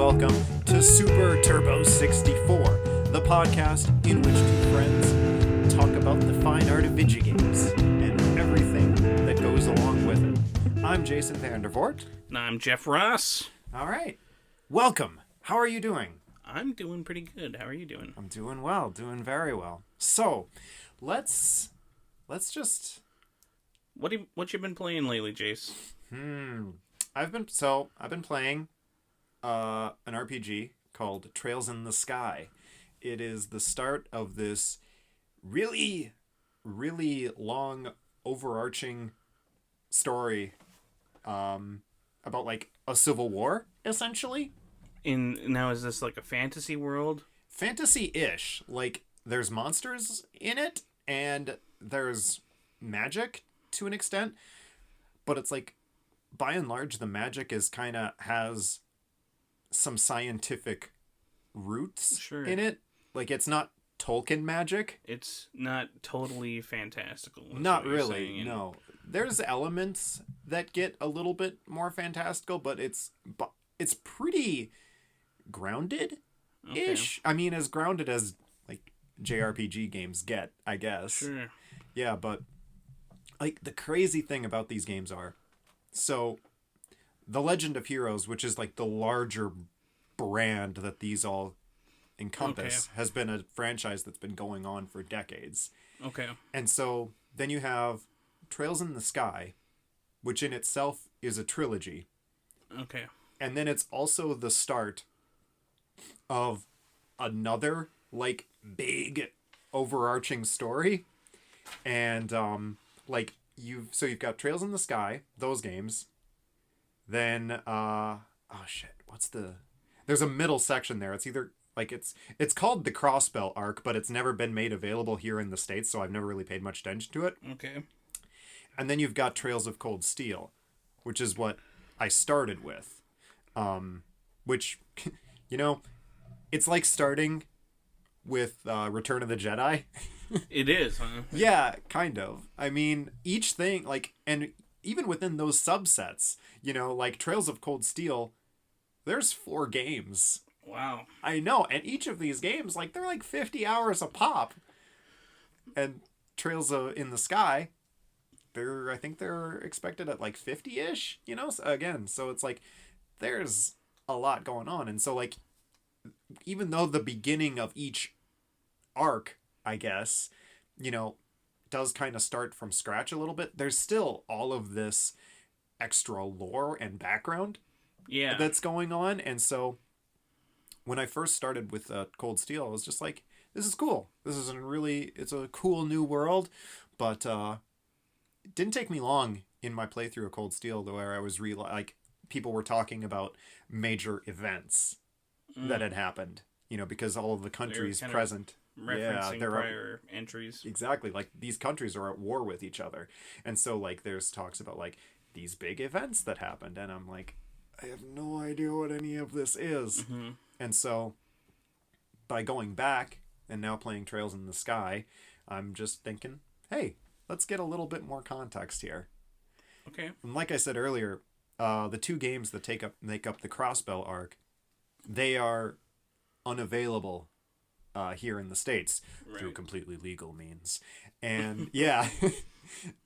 welcome to Super Turbo 64, the podcast in which two friends talk about the fine art of video games and everything that goes along with it. I'm Jason Vandervoort. And I'm Jeff Ross. All right. Welcome. How are you doing? I'm doing pretty good. How are you doing? I'm doing well, doing very well. So, let's just... What you been playing lately, Jace? I've been playing an RPG called Trails in the Sky. It is the start of this really, really long, overarching story about like a civil war, essentially. Now is this like a fantasy world? Fantasy-ish. Like there's monsters in it and there's magic to an extent, but it's like by and large the magic is kind of has some scientific roots in it. Like it's not Tolkien magic. It's not totally fantastical. Not really. No. There's elements that get a little bit more fantastical, but it's pretty grounded ish. Okay. I mean, as grounded as like JRPG games get, I guess. Sure. Yeah, but like the crazy thing about these games are, so The Legend of Heroes, which is like the larger brand that these all encompass, has been a franchise that's been going on for decades. Okay. And so then you have Trails in the Sky, which in itself is a trilogy. Okay. And then it's also the start of another like big overarching story. And like you've got Trails in the Sky, those games. Then there's a middle section there. It's either like it's called the Crossbell arc, but it's never been made available here in the States, so I've never really paid much attention to it. Okay. And then you've got Trails of Cold Steel, which is what I started with. Which it's like starting with Return of the Jedi. It is, huh? Yeah, kind of. I mean, each thing, like, and even within those subsets, like Trails of Cold Steel, there's 4 games. Wow. I know, and each of these games, like, they're like 50 hours a pop. And Trails in the Sky, I think they're expected at like 50-ish, again, so it's like, there's a lot going on. And so, like, even though the beginning of each arc, I guess, does kind of start from scratch a little bit, there's still all of this extra lore and background that's going on. And so when I first started with Cold Steel, I was just like, this is cool. It's a cool new world. But it didn't take me long in my playthrough of Cold Steel where I was like people were talking about major events that had happened, because all of the countries present referencing prior entries. Exactly. Like these countries are at war with each other. And so like there's talks about like these big events that happened. And I'm like, I have no idea what any of this is. Mm-hmm. And so by going back and now playing Trails in the Sky, I'm just thinking, hey, let's get a little bit more context here. Okay. And like I said earlier, the 2 games that make up the Crossbell arc, they are unavailable here in the States through completely legal means. And yeah.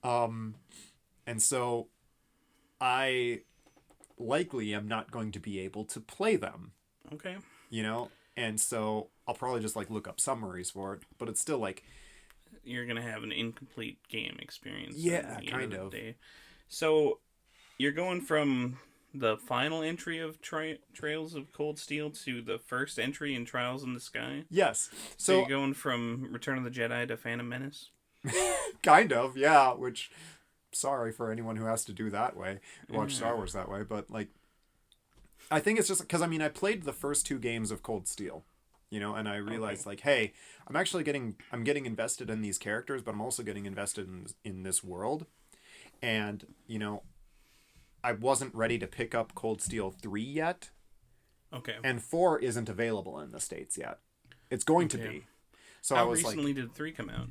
And so I likely am not going to be able to play them. Okay. And so I'll probably just like look up summaries for it, but it's still like you're going to have an incomplete game experience. Yeah, kind of. So you're going from the final entry of Trails of Cold Steel to the first entry in Trials in the Sky? Yes. So you're going from Return of the Jedi to Phantom Menace? Kind of, yeah, which, sorry for anyone who has to do that way, watch Star Wars that way, but, like, I think it's just, because, I mean, I played the first 2 games of Cold Steel, and I realized, like, hey, I'm getting invested in these characters, but I'm also getting invested in this world, and, I wasn't ready to pick up Cold Steel 3 yet. Okay. And 4 isn't available in the States yet. It's going to be. So How recently did 3 come out?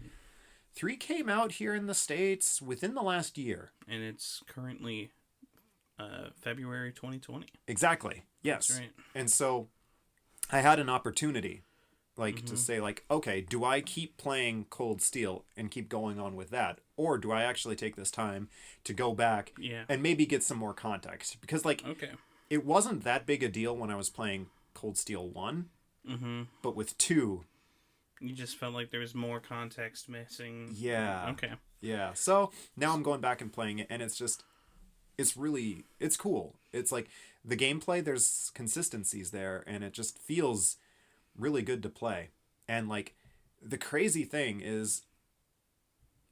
3 came out here in the States within the last year. And it's currently February 2020. Exactly. Yes. That's right. And so I had an opportunity, like, to say, like, okay, do I keep playing Cold Steel and keep going on with that? Or do I actually take this time to go back Yeah. and maybe get some more context? Because, like, Okay. it wasn't that big a deal when I was playing Cold Steel 1, but with 2, You just felt like there was more context missing. yeah. Okay. Yeah. So now I'm going back and playing it, and it's just, it's cool. It's like the gameplay, there's consistencies there, and it just feels really good to play. And like the crazy thing is,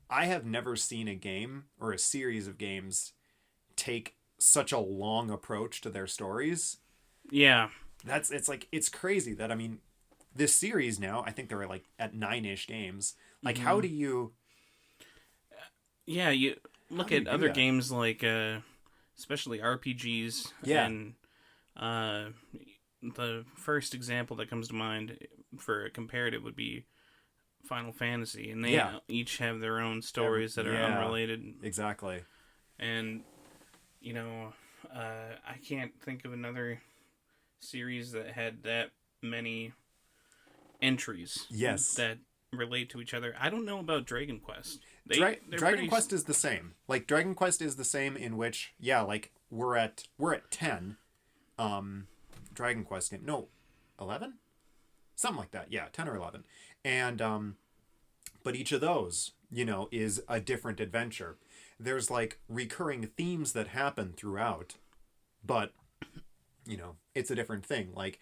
I have never seen a game or a series of games take such a long approach to their stories. Yeah. It's crazy that, I mean, this series now, I think they're like at 9-ish games. Like, how do you... Yeah, you look do you at do other that? games like, especially RPGs. Yeah. And the first example that comes to mind for a comparative would be Final Fantasy. And they Yeah. each have their own stories that are Yeah. unrelated. Exactly. And, you know, I can't think of another series that had that many entries Yes. that relate to each other. I don't know about Dragon Quest. Dragon pretty- Quest is the same. Like, Dragon Quest is the same in which, yeah, like, we're at 10 Dragon Quest game. No, 11? Something like that. Yeah, 10 or 11. And but each of those, you know, is a different adventure. There's like recurring themes that happen throughout, but you know, it's a different thing. Like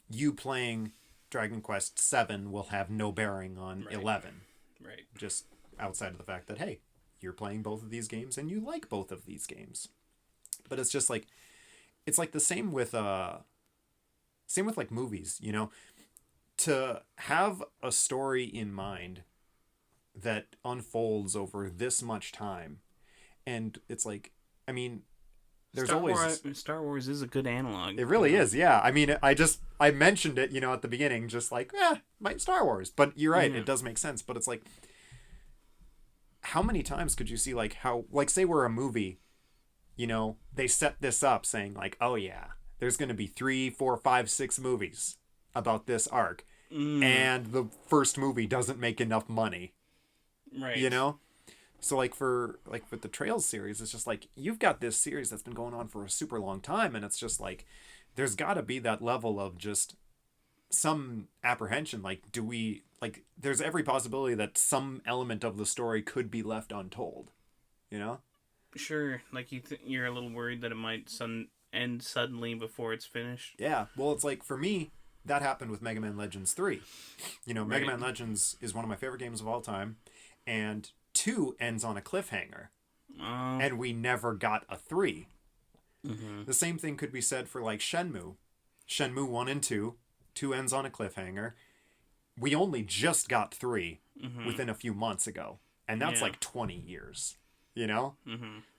you playing Dragon Quest 7 will have no bearing on Right. 11. Right. Just outside of the fact that, hey, you're playing both of these games and you like both of these games. But it's just like, it's like the same with like movies, you know, to have a story in mind that unfolds over this much time. And it's like, I mean, there's Star Wars is a good analog. it really is, yeah. I mean, I mentioned it, you know, at the beginning, just like, might Star Wars. But you're right, it does make sense. But it's like, how many times could you see, like, how, like, say we're a movie, you know, they set this up saying, like, oh, yeah, there's going to be 3, 4, 5, 6 movies about this arc. And the first movie doesn't make enough money, Right. you know? So like with the Trails series, it's just like, you've got this series that's been going on for a super long time, and it's just like, there's got to be that level of just some apprehension. Like, there's every possibility that some element of the story could be left untold, you know? Sure. Like you're a little worried that it might end suddenly before it's finished. Yeah. Well, it's like, for me, that happened with Mega Man Legends 3. You know, Mega Right. Man Legends is one of my favorite games of all time, and 2 ends on a cliffhanger. And we never got a 3. The same thing could be said for like Shenmue. Shenmue 1 and 2 ends on a cliffhanger. We only just got 3 within a few months ago. And that's Yeah. like 20 years, you know?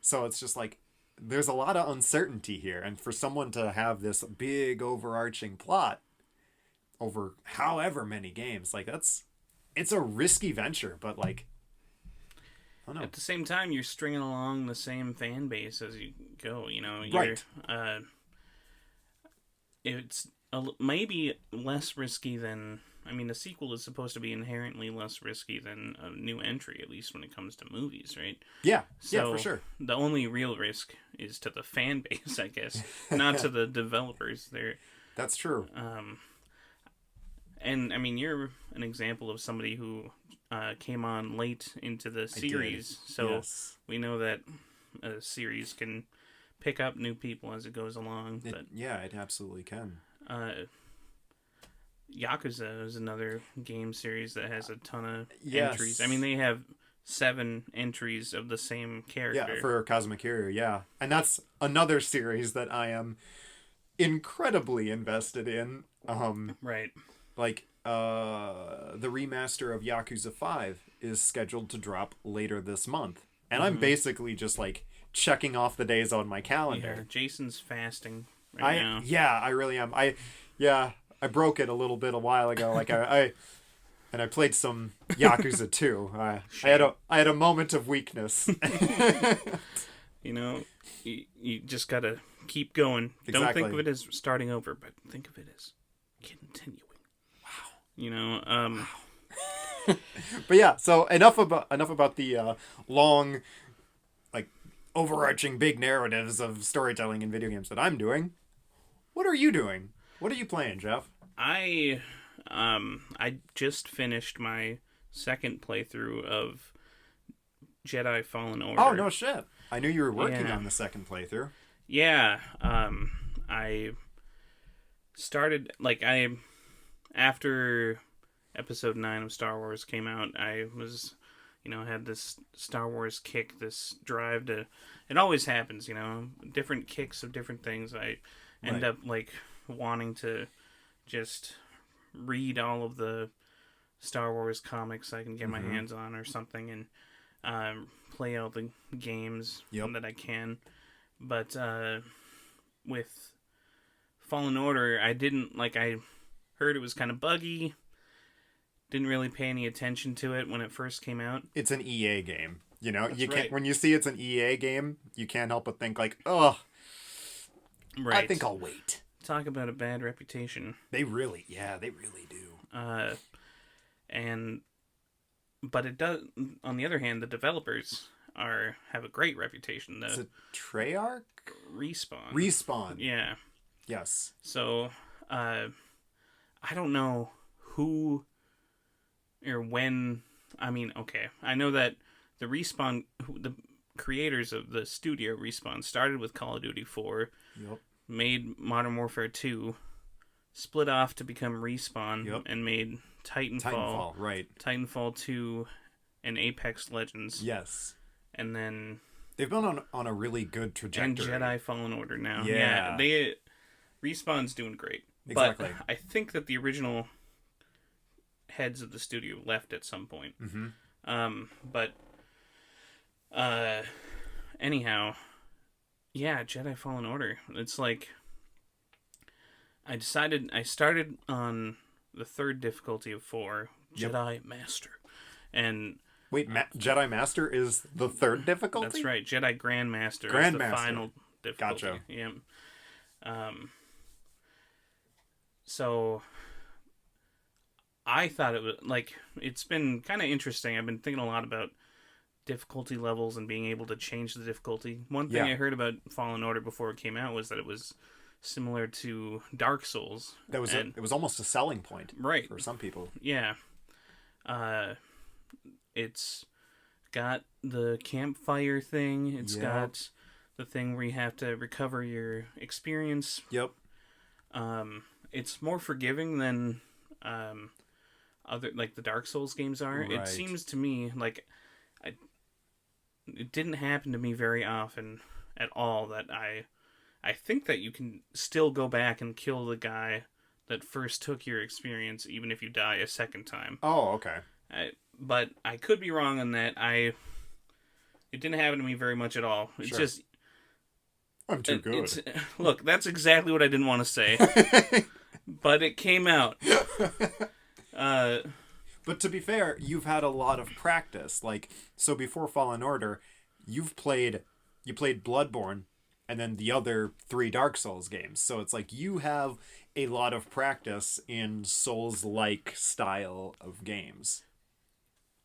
So it's just like, there's a lot of uncertainty here. And for someone to have this big overarching plot over however many games, like, it's a risky venture, but like, I don't know. At the same time, you're stringing along the same fan base as you go. You know, Right. It's maybe less risky than. I mean, the sequel is supposed to be inherently less risky than a new entry, at least when it comes to movies, right? Yeah, So for sure. The only real risk is to the fan base, I guess, not to the developers. That's true. And I mean, you're an example of somebody who came on late into the series, so Yes. we know that a series can pick up new people as it goes along. But It absolutely can. Yakuza is another game series that has a ton of Yes. entries. I mean, they have 7 entries of the same character. Yeah, for Kazuma Kiryu, yeah. And that's another series that I am incredibly invested in. Right. Like, the remaster of Yakuza 5 is scheduled to drop later this month. And I'm basically just, like, checking off the days on my Yeah, calendar. Jason's fasting right now. I really am. I broke it a little bit a while ago. Like, I played some Yakuza 2. I had a moment of weakness. You know, you just gotta keep going. Don't Exactly. think of it as starting over, but think of it as continuing. Wow. You know, But yeah, so enough about the long, like, overarching big narratives of storytelling in video games that I'm doing. What are you doing? What are you playing, Jeff? I just finished my second playthrough of Jedi Fallen Order. Oh, no shit. I knew you were working Yeah. on the second playthrough. Yeah, I started after episode 9 of Star Wars came out, I was, had this Star Wars kick, this drive to, it always happens, different kicks of different things. I end Right. up wanting to just read all of the Star Wars comics I can get my hands on or something, and play all the games that I can. But with Fallen Order, I didn't I heard it was kind of buggy. Didn't really pay any attention to it when it first came out. It's an EA game. That's you can't right. when you see it's an EA game, you can't help but think ugh, Right. I think I'll wait. Talk about a bad reputation. They really do. But it does. On the other hand, the developers have a great reputation. Is it Treyarch? Respawn. Respawn. Yeah. Yes. So, I don't know who or when. I mean, okay, I know that the creators of the studio Respawn started with Call of Duty 4, Yep. made Modern Warfare 2, split off to become Respawn, Yep. and made Titanfall, right. Titanfall 2, and Apex Legends. Yes. And then They've been on a really good trajectory. and Jedi Fallen Order now. Yeah. Respawn's doing great. Exactly. But I think that the original heads of the studio left at some point. Mm-hmm. Anyhow, yeah, Jedi Fallen Order. It's I started on the third difficulty of 4, Yep. Jedi Master. And Wait, Jedi Master is the third difficulty? that's right, Jedi Grandmaster is the Grandmaster. final difficulty. Gotcha. Yeah. So I thought it was it's been kind of interesting. I've been thinking a lot about difficulty levels and being able to change the difficulty. One thing Yeah. I heard about Fallen Order before it came out was that it was similar to Dark Souls. It was almost a selling point Right. for some people. Yeah. It's got the campfire thing. It's Yep. got the thing where you have to recover your experience. Yep. It's more forgiving than other the Dark Souls games are. Right. It seems to me it didn't happen to me very often at all that I think that you can still go back and kill the guy that first took your experience even if you die a second time. Oh, okay. But I could be wrong on that. It didn't happen to me very much at all. It's Sure. just I'm too good. look, that's exactly what I didn't want to say, but it came out. But to be fair, you've had a lot of practice. So before Fallen Order, you played Bloodborne and then the other 3 Dark Souls games. So it's you have a lot of practice in Souls-like style of games.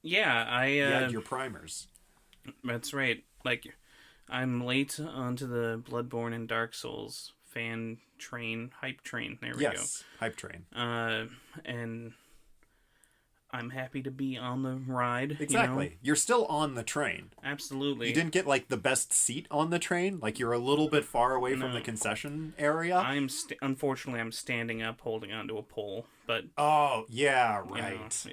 Yeah, You had your primers. that's right. I'm late onto the Bloodborne and Dark Souls hype train. There we Yes, hype train. go. And I'm happy to be on the ride. Exactly. You're still on the train. Absolutely. You didn't get the best seat on the train. You're a little bit far away from the concession area. Unfortunately, I'm standing up holding onto a pole, but Oh, yeah, right. it's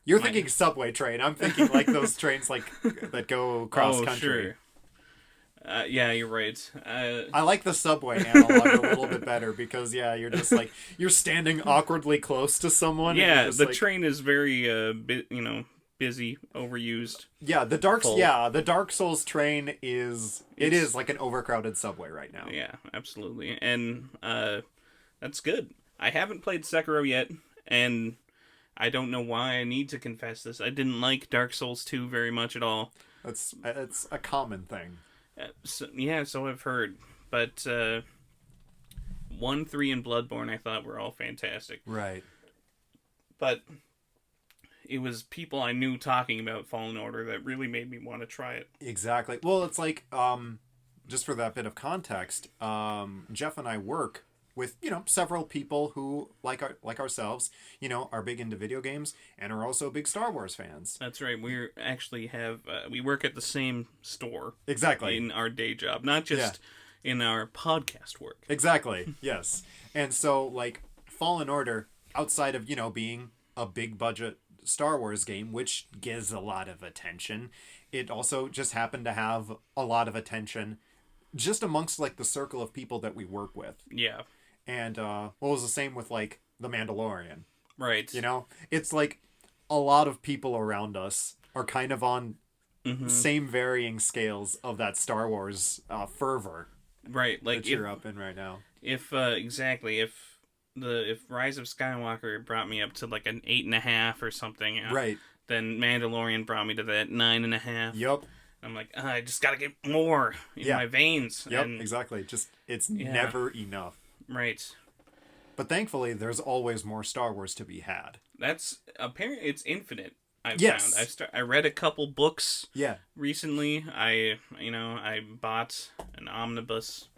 You're thinking subway train. I'm thinking those trains that go cross country. Sure. Yeah, you're right. I like the subway analog a little bit better because you're just you're standing awkwardly close to someone. and yeah, you're just the train is very busy, overused. Yeah, the Dark Souls train is It's like an overcrowded subway right now. Yeah, absolutely. And that's good. I haven't played Sekiro yet, and I don't know why I need to confess this. I didn't like Dark Souls 2 very much at all. It's a common thing. So I've heard. But 1, 3, and Bloodborne I thought were all fantastic. Right. But it was people I knew talking about Fallen Order that really made me want to try it. Exactly. Well, it's like, just for that bit of context, Jeff and I work with, several people who, like ourselves, are big into video games and are also big Star Wars fans. That's right. We actually have, we work at the same store. Exactly. In our day job, not just in our podcast work. Exactly. Yes. And so, like, Fallen Order, outside of, being a big budget Star Wars game, which gets a lot of attention, it also just happened to have a lot of attention just amongst, like, the circle of people that we work with. Yeah. And what was the same with, like, The Mandalorian? Right. It's like a lot of people around us are kind of on same varying scales of that Star Wars fervor. Right. Like, that you're up in right now. Exactly. If Rise of Skywalker brought me up to like an 8.5 or something, right, then Mandalorian brought me to that 9.5. Yep. I'm like, I just gotta get more in my veins. Yep, exactly. It's never enough. Right. But thankfully, there's always more Star Wars to be had. That's apparently it's infinite. I've found. I read a couple books. Yeah. Recently, I bought an omnibus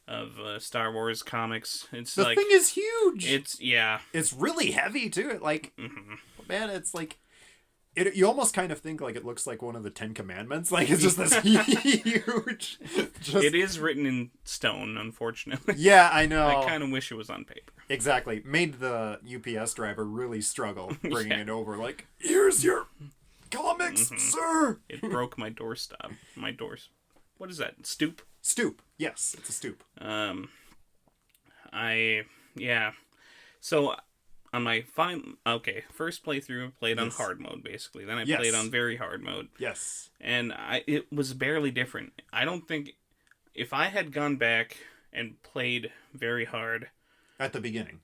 of Star Wars comics. It's the thing is huge. It's really heavy too. Like, man, it's like. You almost kind of think like it looks like one of the 10 Commandments. Like it's just this huge. It is written in stone, unfortunately. Yeah, I know. I kind of wish it was on paper. Exactly. Made the UPS driver really struggle bringing it over. Like, here's your comics, sir. It broke my doorstop. My doors. What is that? Stoop? Stoop. Yes, it's a stoop. So on my first playthrough, played on hard mode basically. Then I played on very hard mode. Yes. And it was barely different. I don't think if I had gone back and played very hard at the beginning,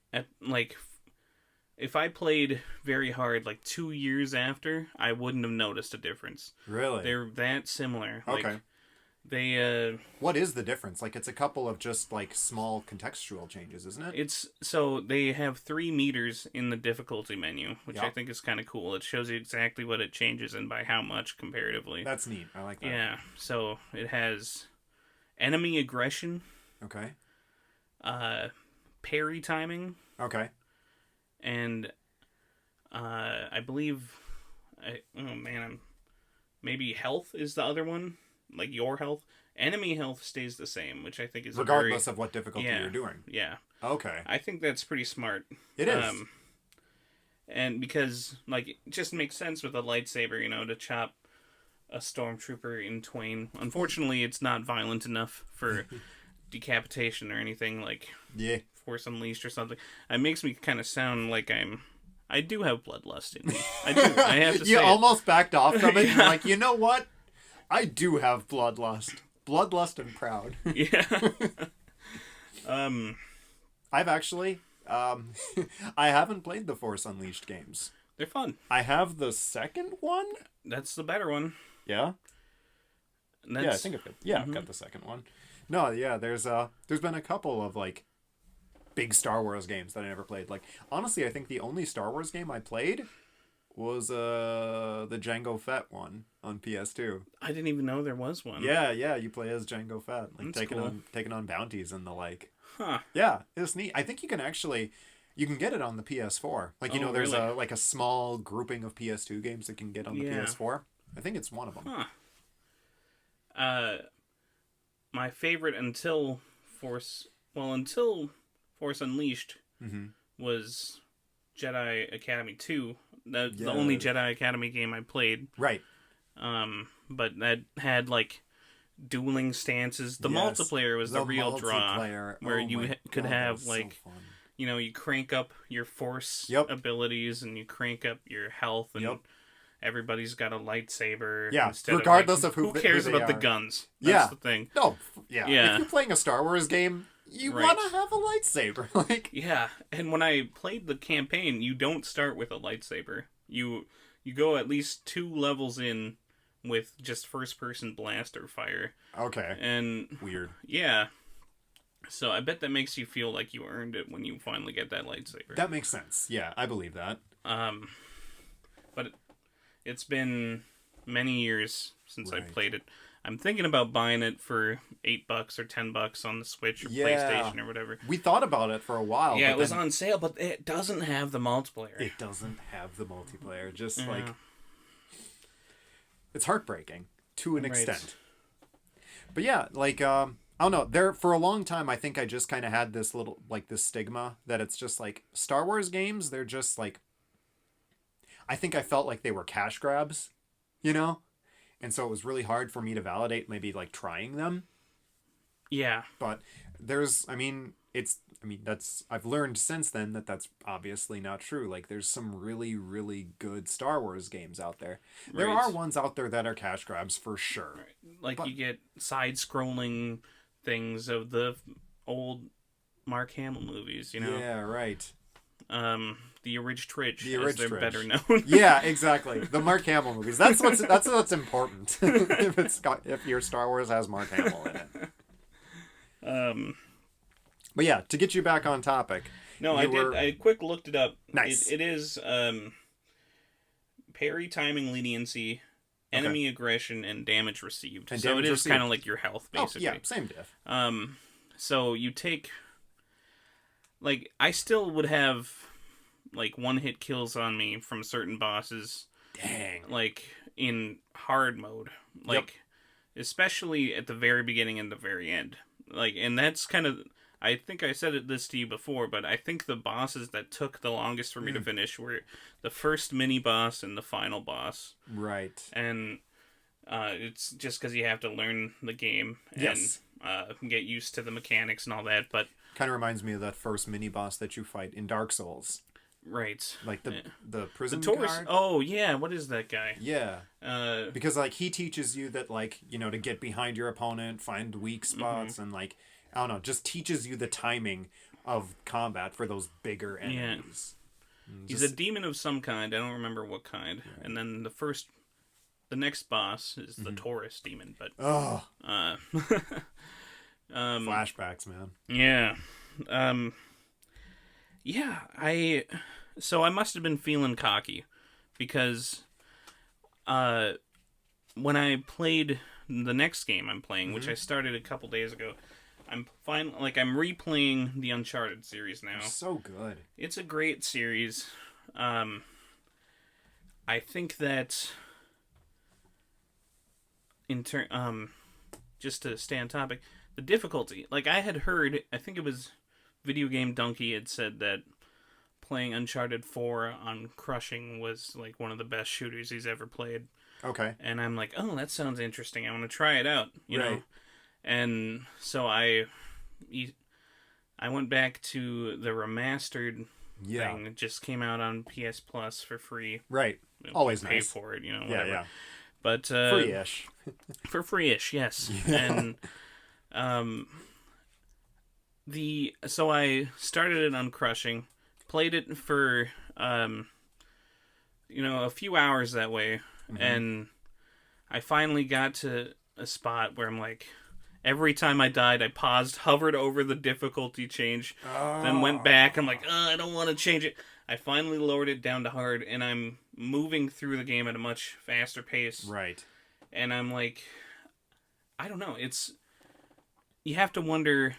if I played very hard like 2 years after, I wouldn't have noticed a difference. Really? They're that similar. Okay. They what is the difference? Like it's a couple of just like small contextual changes, isn't it? So they have 3 meters in the difficulty menu, which I think is kind of cool. It shows you exactly what it changes and by how much comparatively. That's neat. I like that. Yeah. So it has enemy aggression. Okay. Parry timing. Okay. And I believe maybe health is the other one. Like your health. Enemy health stays the same, which I think is regardless of what difficulty you're doing. Yeah. Okay. I think that's pretty smart. It is. And because like it just makes sense with a lightsaber, to chop a stormtrooper in twain. Unfortunately, it's not violent enough for decapitation or anything like Force Unleashed or something. It makes me kind of sound like I do have bloodlust in me. I do. I have to say you almost backed off from it. You're like, you know what? I do have bloodlust. Bloodlust and proud. Yeah. I've actually I haven't played the Force Unleashed games. They're fun. I have the second one. That's the better one. Yeah. Yeah, I think I've got. Yeah, I've got the second one. No, yeah, there's been a couple of like big Star Wars games that I never played. Like honestly, I think the only Star Wars game I played was the Jango Fett one on PS2. I didn't even know there was one. Yeah, you play as Jango Fett, like that's cool. taking on bounties and the like. Huh. Yeah, it's neat. I think you can get it on the PS4. Like there's really? a small grouping of PS2 games that can get on the PS4. I think it's one of them. Huh. My favorite until Force Unleashed was Jedi Academy 2. The only Jedi Academy game I played. Right. But that had like dueling stances. The multiplayer was the real draw, where you could have like, you crank up your force abilities and you crank up your health and everybody's got a lightsaber. Yeah, regardless of who cares about the guns. That's the thing. No, yeah. If you're playing a Star Wars game, you want to have a lightsaber. Like and when I played the campaign, you don't start with a lightsaber. You go at least 2 levels in with just first-person blaster fire. Okay. And weird. Yeah. So I bet that makes you feel like you earned it when you finally get that lightsaber. That makes sense. Yeah, I believe that. But it's been many years since I Right. played it. I'm thinking about buying it for $8 or $10 on the Switch or PlayStation or whatever. We thought about it for a while. Yeah, but it was then on sale, but it doesn't have the multiplayer. it doesn't have the multiplayer. Just like it's heartbreaking to an extent. But yeah, like I don't know. There for a long time, I think I just kind of had this little like this stigma that it's just like Star Wars games. They're just like I think I felt like they were cash grabs, you know. And so it was really hard for me to validate maybe like trying them. Yeah. But I've learned since then that that's obviously not true. Like there's some really, really good Star Wars games out there. There Right. are ones out there that are cash grabs for sure. Like you get side-scrolling things of the old Mark Hamill movies, you know? Yeah, right. The Ridge-Tridge, The as they're Ridge-Tridge. better known. Yeah, exactly. The Mark Hamill movies. That's what's important. if your Star Wars has Mark Hamill in it. But yeah, to get you back on topic. No, I quick looked it up. Nice. It is parry timing leniency, enemy aggression, and damage received. And so damage it is received. kind of like your health, basically. Oh, yeah, same diff. So you take, like, I still would have, like, one-hit kills on me from certain bosses. Dang. Like, in hard mode. Like, especially at the very beginning and the very end. Like, and that's kind of, I think I said this to you before, but I think the bosses that took the longest for me to finish were the first mini-boss and the final boss. Right. And it's just because you have to learn the game and get used to the mechanics and all that, but Kind of reminds me of that first mini boss that you fight in Dark Souls. right. Like the prison Taurus. guard. Oh yeah, what is that guy? Yeah. Uh, Because like he teaches you that like, you know, to get behind your opponent, find weak spots and like I don't know, just teaches you the timing of combat for those bigger enemies. he's a demon of some kind. I don't remember what kind. Right. And then the next boss is the Taurus demon. But flashbacks, man. Yeah. Yeah, I must have been feeling cocky because when I played the next game I'm playing, which I started a couple days ago, I'm replaying the Uncharted series now. So good. It's a great series. I think that just to stay on topic, the difficulty, like I had heard, I think it was Video Game Donkey had said that playing Uncharted 4 on Crushing was like one of the best shooters he's ever played. Okay. And I'm like, oh, that sounds interesting. I want to try it out, you know. And so I went back to the remastered thing. It just came out on PS Plus for free. Right. Always pay nice. for it, you know. Whatever. Yeah. But free-ish. For free-ish, yes. And so I started it on Crushing, played it for a few hours that way, and I finally got to a spot where I'm like, every time I died, I paused, hovered over the difficulty change, then went back. I'm like, I don't want to change it. I finally lowered it down to hard, and I'm moving through the game at a much faster pace. Right. And I'm like, I don't know. You have to wonder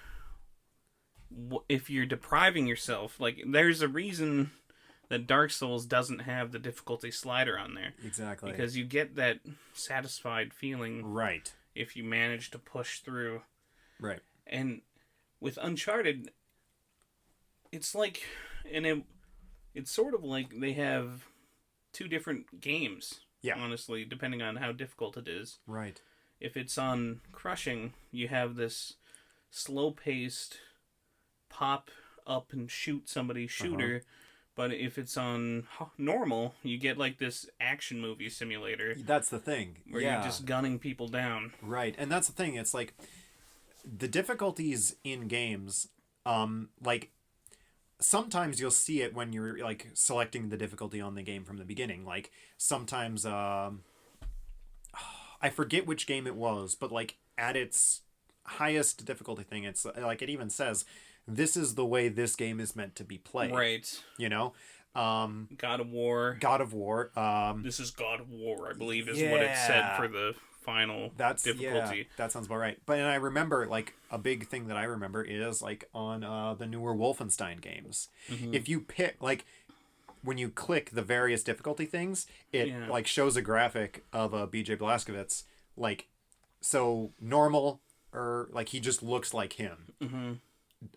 if you're depriving yourself. Like, there's a reason that Dark Souls doesn't have the difficulty slider on there. Exactly. Because you get that satisfied feeling. Right. If you manage to push through. Right. And with Uncharted, it's like, it's sort of like they have two different games. Yeah. Honestly, depending on how difficult it is. Right. If it's on Crushing, you have this slow-paced pop up and shoot somebody shooter. But if it's on normal, you get like this action movie simulator. That's the thing. Where you're just gunning people down. Right. And that's the thing. It's like the difficulties in games, like sometimes you'll see it when you're like selecting the difficulty on the game from the beginning. Like sometimes I forget which game it was, but like at its highest difficulty thing, it's like it even says this is the way this game is meant to be played. Right. You know? God of War. God of War. This is God of War, I believe, is what it said for the final difficulty. Yeah, that sounds about right. But and I remember like a big thing that I remember is like on the newer Wolfenstein games. If you pick like when you click the various difficulty things, it like shows a graphic of a BJ Blazkowicz like so normal or like he just looks like him.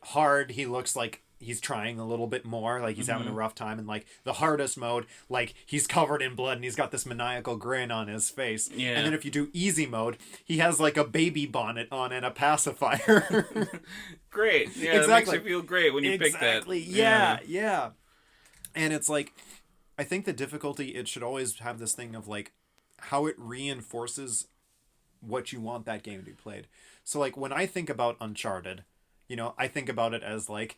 Hard, he looks like he's trying a little bit more, like he's having a rough time, and like the hardest mode, like he's covered in blood and he's got this maniacal grin on his face. Yeah. And then if you do easy mode, he has like a baby bonnet on and a pacifier. Great. Yeah, exactly. That makes you feel great when you pick that. Exactly. Yeah. And it's like, I think the difficulty, it should always have this thing of like how it reinforces what you want that game to be played. So like when I think about Uncharted, you know, I think about it as like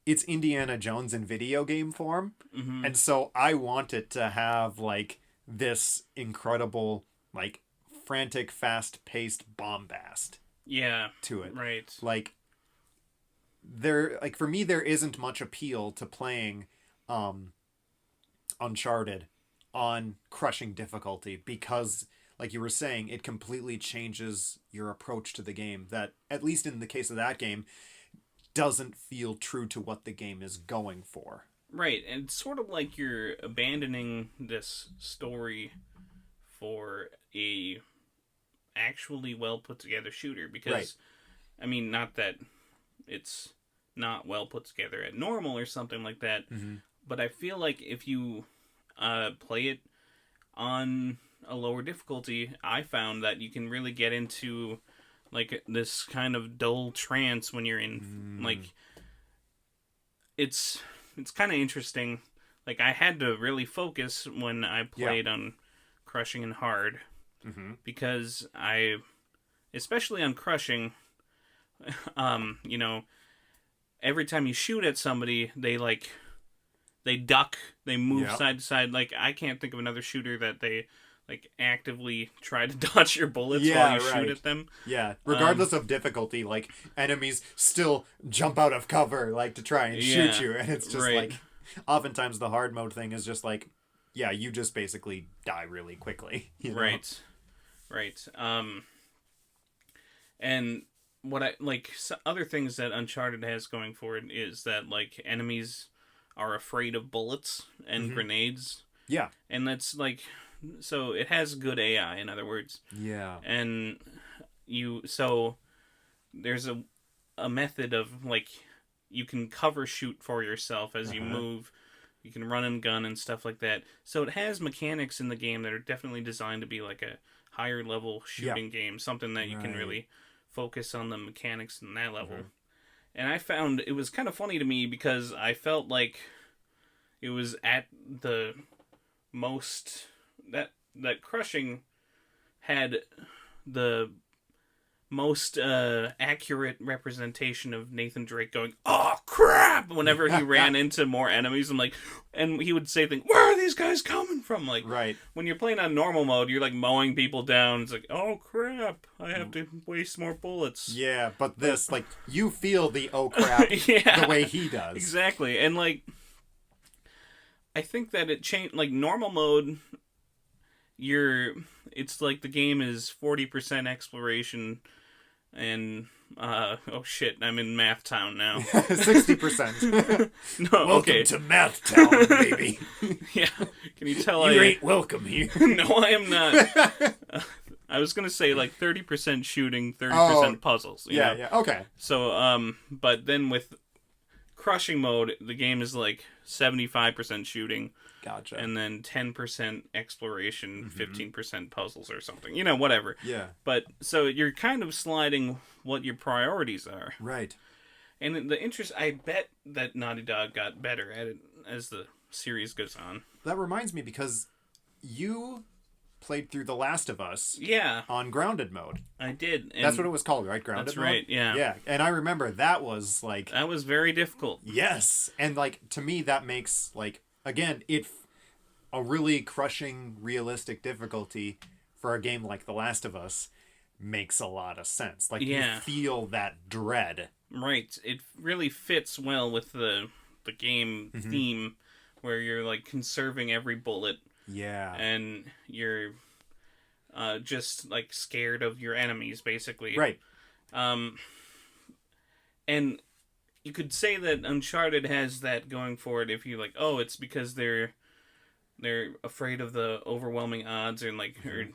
it's Indiana Jones in video game form. And so I want it to have like this incredible, like frantic, fast-paced bombast. To it. Right. Like for me there isn't much appeal to playing Uncharted on crushing difficulty because like you were saying, it completely changes your approach to the game that, at least in the case of that game, doesn't feel true to what the game is going for. Right, and it's sort of like you're abandoning this story for a actually well put together shooter because, I mean, not that it's not well put together at normal or something like that, but I feel like if you play it on a lower difficulty, I found that you can really get into like this kind of dull trance when you're in like it's kind of interesting. Like I had to really focus when I played on Crushing and Hard because I, especially on Crushing, you know, every time you shoot at somebody, they duck, they move side to side. Like I can't think of another shooter that they like actively try to dodge your bullets while you shoot at them. Yeah, regardless of difficulty, like enemies still jump out of cover like to try and shoot you, and it's just like oftentimes the hard mode thing is just like, yeah, you just basically die really quickly. You know? Right. And what I like other things that Uncharted has going for it is that like enemies are afraid of bullets and grenades. Yeah, and that's like. So it has good AI, in other words. Yeah. And so there's a method of like you can cover shoot for yourself as you move. You can run and gun and stuff like that. So it has mechanics in the game that are definitely designed to be like a higher level shooting game, something that you can really focus on the mechanics in that level. And I found it was kind of funny to me because I felt like it was at the most that Crushing had the most accurate representation of Nathan Drake going, "Oh crap!" whenever he ran into more enemies. I'm like, and he would say things, "Where are these guys coming from?" Like, when you're playing on normal mode, you're like mowing people down. It's like, "Oh crap! I have to waste more bullets." Yeah, but this, like, you feel the "oh crap" the way he does. Exactly, and like, I think that it changed. Like normal mode. It's like the game is 40% exploration and oh shit, I'm in Math Town now. 60%. No, welcome to Math Town, baby. Yeah, can you tell you ain't welcome here? No, I am not. I was gonna say like 30% shooting, 30% puzzles. You know? Okay. So but then with Crushing mode, the game is like 75% shooting. Gotcha. And then 10% exploration, 15% puzzles or something. You know, whatever. Yeah. But, so you're kind of sliding what your priorities are. Right. And the interest, I bet that Naughty Dog got better at it as the series goes on. That reminds me because you played through The Last of Us. Yeah. On grounded mode. I did. And that's what it was called, right? Grounded mode? That's right, yeah. Yeah. And I remember that was like... That was very difficult. Yes. And like, to me, that makes like... Again, a really crushing, realistic difficulty for a game like The Last of Us makes a lot of sense. Like, Yeah. you feel that dread. Right. It really fits well with the game theme, where you're like conserving every bullet. Yeah. And you're just like scared of your enemies, basically. Right. And you could say that Uncharted has that going for it if you like, oh, it's because they're afraid of the overwhelming odds, and like or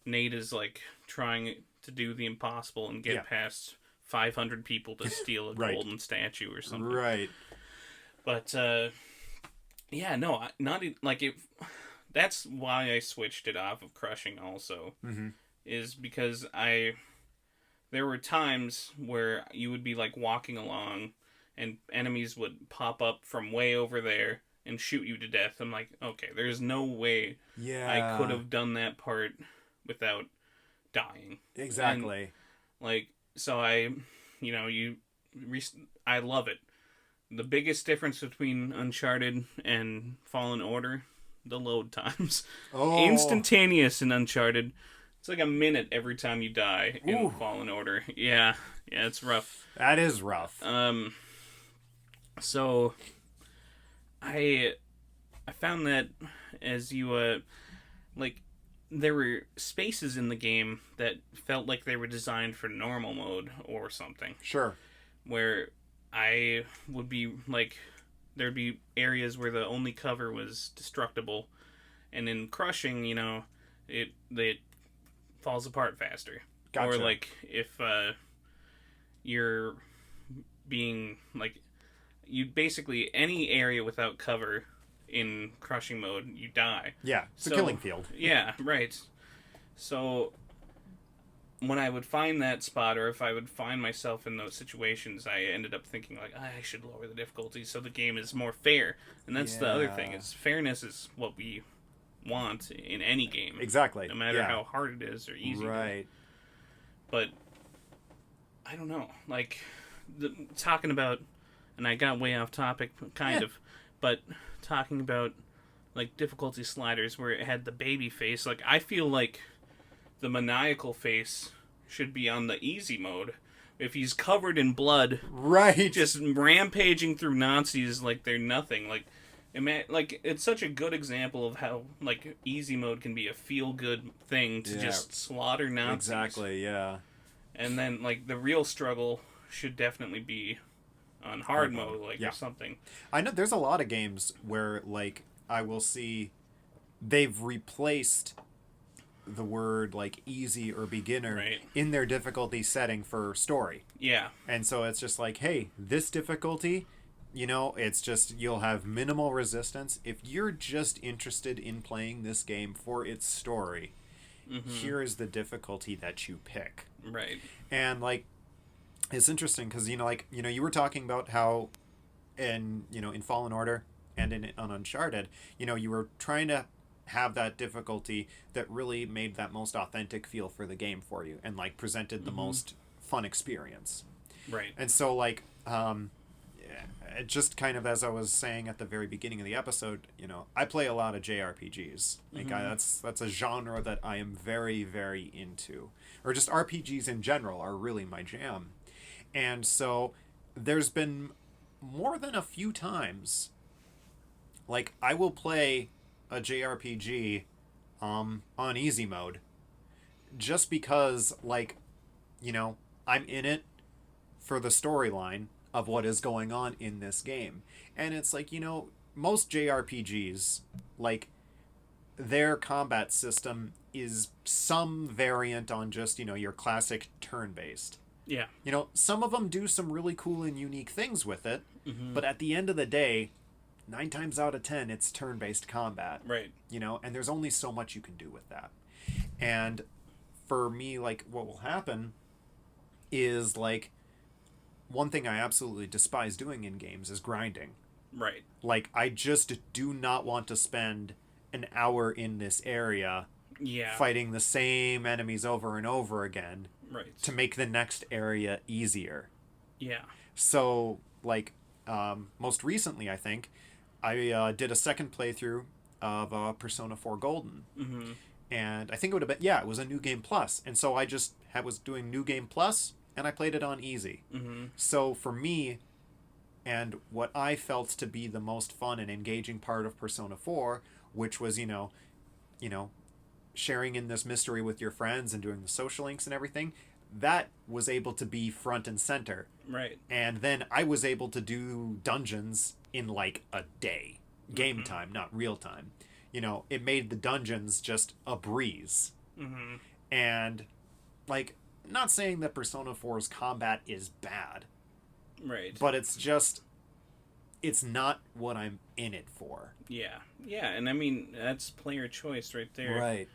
Nate is like trying to do the impossible and get past 500 people to steal a golden statue or something. Right. But yeah, no, not like it. That's why I switched it off of Crushing also, is because there were times where you would be like walking along and enemies would pop up from way over there and shoot you to death. I'm like, okay, there's no way I could have done that part without dying. Exactly. And, like, so I love it. The biggest difference between Uncharted and Fallen Order, the load times. Oh. Instantaneous in Uncharted. It's like a minute every time you die in Fallen Order. Yeah, it's rough. That is rough. So I found that as you like, there were spaces in the game that felt like they were designed for normal mode or something. Sure. Where I would be like, there'd be areas where the only cover was destructible, and in Crushing, it falls apart faster. Gotcha. Or like if you're being like, you basically, any area without cover in Crushing mode, you die. Yeah, it's a killing field. Yeah, right. So when I would find that spot, or if I would find myself in those situations, I ended up thinking like, I should lower the difficulty so the game is more fair. And that's the other thing, is fairness is what we want in any game. Exactly. No matter how hard it is or easy. Right. But I don't know. Like, talking about, and I got way off topic, kind of, but talking about like difficulty sliders where it had the baby face, like I feel like the maniacal face should be on the easy mode. If he's covered in blood, right, just rampaging through Nazis like they're nothing, like it's such a good example of how like easy mode can be a feel-good thing to just slaughter Nazis. Exactly, yeah. And then like the real struggle should definitely be on hard mode, like or something. I know there's a lot of games where like I will see they've replaced the word like easy or beginner in their difficulty setting for story. Yeah. And so it's just like, hey, this difficulty, it's just, you'll have minimal resistance. If you're just interested in playing this game for its story, here is the difficulty that you pick. Right. And like, it's interesting because, you were talking about how in Fallen Order and on Uncharted, you were trying to have that difficulty that really made that most authentic feel for the game for you and like presented the most fun experience. Right. And so like, it just kind of, as I was saying at the very beginning of the episode, I play a lot of JRPGs. Like that's a genre that I am very, very into, or just RPGs in general are really my jam. And so there's been more than a few times, like I will play a JRPG on easy mode just because like, I'm in it for the storyline of what is going on in this game. And it's like, most JRPGs, like their combat system is some variant on just, your classic turn-based. Yeah. Some of them do some really cool and unique things with it, but at the end of the day, 9 times out of 10, it's turn-based combat. Right. And there's only so much you can do with that. And for me, like, what will happen is, like, one thing I absolutely despise doing in games is grinding. Right. Like, I just do not want to spend an hour in this area fighting the same enemies over and over again to make the next area easier. Yeah. So, like, most recently, I think, I did a second playthrough of Persona 4 Golden. And I think it would have been, yeah, it was a New Game Plus. And so I just was doing New Game Plus, and I played it on easy. Mm-hmm. So for me, and what I felt to be the most fun and engaging part of Persona 4, which was, sharing in this mystery with your friends and doing the social links and everything, that was able to be front and center. Right. And then I was able to do dungeons in like a day. Game time, not real time. It made the dungeons just a breeze. Mm-hmm. And, like, not saying that Persona 4's combat is bad. Right. But it's not what I'm in it for. Yeah. Yeah, and I mean, that's player choice right there. Right.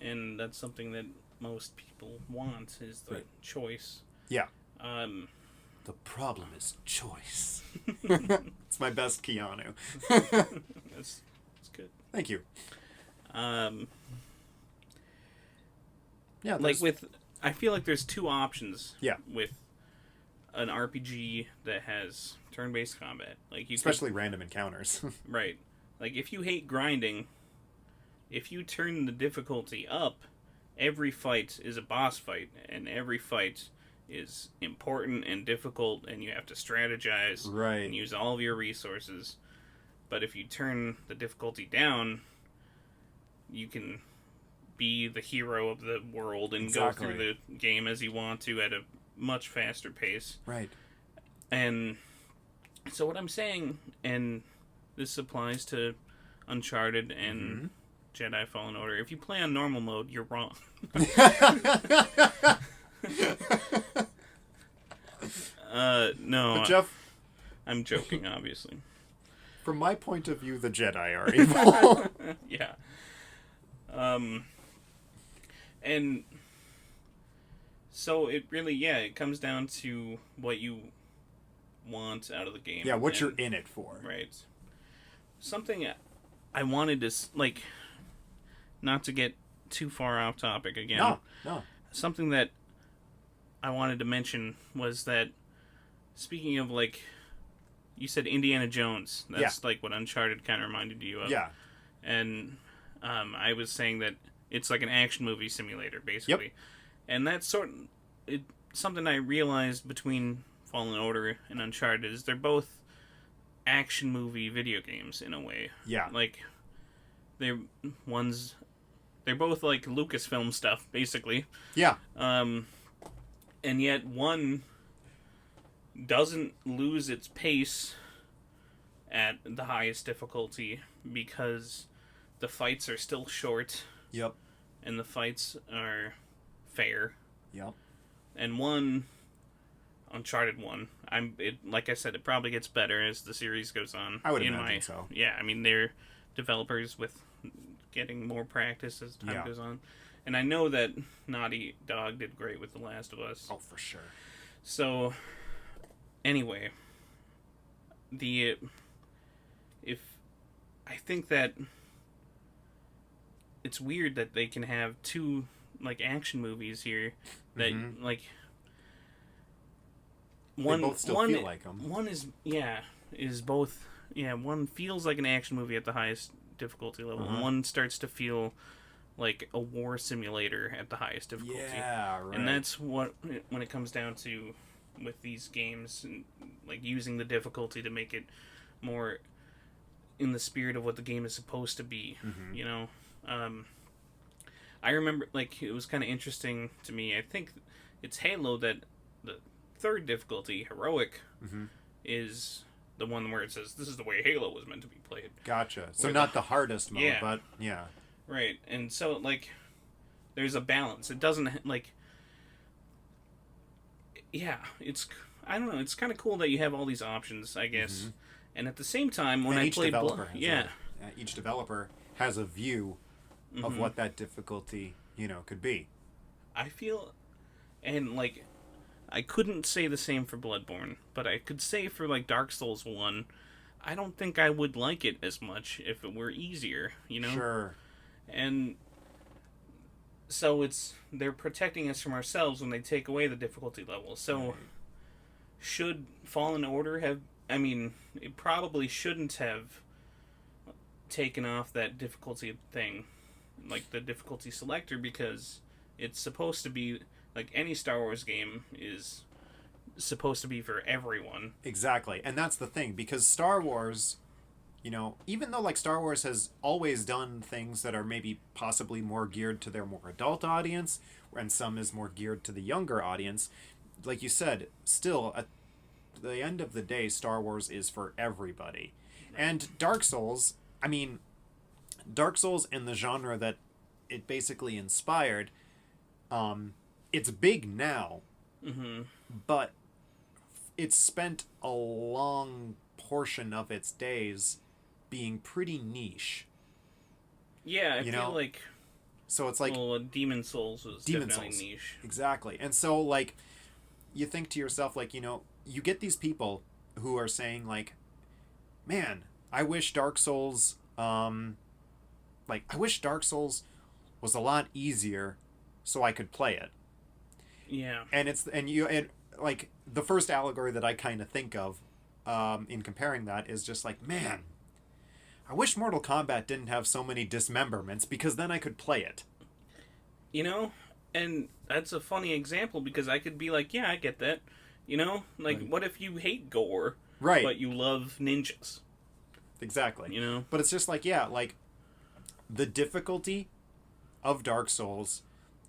And that's something that most people want, is the choice. Yeah. The problem is choice. It's my best Keanu. That's good. Thank you. Yeah, I feel like there's two options. Yeah. With an RPG that has turn-based combat, especially random encounters. Right. Like, if you hate grinding, if you turn the difficulty up, every fight is a boss fight, and every fight is important and difficult, and you have to strategize and use all of your resources. But if you turn the difficulty down, you can be the hero of the world and go through the game as you want to at a much faster pace. Right. And so what I'm saying, and this applies to Uncharted and Jedi Fallen Order, if you play on normal mode, you're wrong. No. But Jeff, I'm joking, obviously. From my point of view, the Jedi are evil. Yeah. And so it really, it comes down to what you want out of the game. Yeah, what you're in it for. Right. Something I wanted to, not to get too far off topic again. No. Something that I wanted to mention was that, speaking of, you said Indiana Jones. That's, what Uncharted kind of reminded you of. Yeah. And I was saying that it's like an action movie simulator, basically. Yep. And that's something I realized between Fallen Order and Uncharted is they're both action movie video games in a way. Yeah. They're both like Lucasfilm stuff, basically. Yeah. And yet one doesn't lose its pace at the highest difficulty because the fights are still short. Yep. And the fights are fair. Yep. And one, Uncharted 1, like I said, it probably gets better as the series goes on. I would imagine so. Yeah, I mean, they're developers with getting more practice as time goes on. And I know that Naughty Dog did great with The Last of Us. Oh, for sure. So, anyway, I think that it's weird that they can have two action movies here that one they both still feel like them. One is both. Yeah, one feels like an action movie at the highest difficulty level, and one starts to feel like a war simulator at the highest difficulty. Yeah, right. And that's what, when it comes down to, with these games, and using the difficulty to make it more in the spirit of what the game is supposed to be. You know, I remember it was kind of interesting to me. I think it's Halo that the third difficulty, heroic, is the one where it says this is the way Halo was meant to be played. Gotcha. So not the hardest mode, but yeah. Right. And so there's a balance. It doesn't it's, I don't know, it's kind of cool that you have all these options, I guess. And at the same time, when I played each developer has a view of what that difficulty, could be. I feel, and I couldn't say the same for Bloodborne, but I could say for Dark Souls 1, I don't think I would like it as much if it were easier, Sure. And so they're protecting us from ourselves when they take away the difficulty level. So should Fallen Order have, it probably shouldn't have taken off that difficulty thing. like the difficulty selector, because it's supposed to be like any Star Wars game is supposed to be for everyone. Exactly. And that's the thing, because Star Wars, you know, even though like Star Wars has always done things that are maybe possibly more geared to their more adult audience, and some is more geared to the younger audience, like you said, still at the end of the day, Star Wars is for everybody. And Dark Souls, I mean, Dark Souls and the genre that it basically inspired, it's big now, but it's spent a long portion of its days being pretty niche. Yeah, I feel like... So it's like... Well, Demon Souls was definitely niche. Exactly. And so, like, you think to yourself, like, you know, you get these people who are saying, like, man, I wish Dark Souls... I wish Dark Souls was a lot easier so I could play it. Yeah. And like, the first allegory that I kind of think of in comparing that is just like, man, I wish Mortal Kombat didn't have so many dismemberments, because then I could play it. You know, and that's a funny example, because I could be like, yeah, I get that. You know, like, what if you hate gore, right, but you love ninjas? Exactly. You know? But it's just like, yeah, like, the difficulty of Dark Souls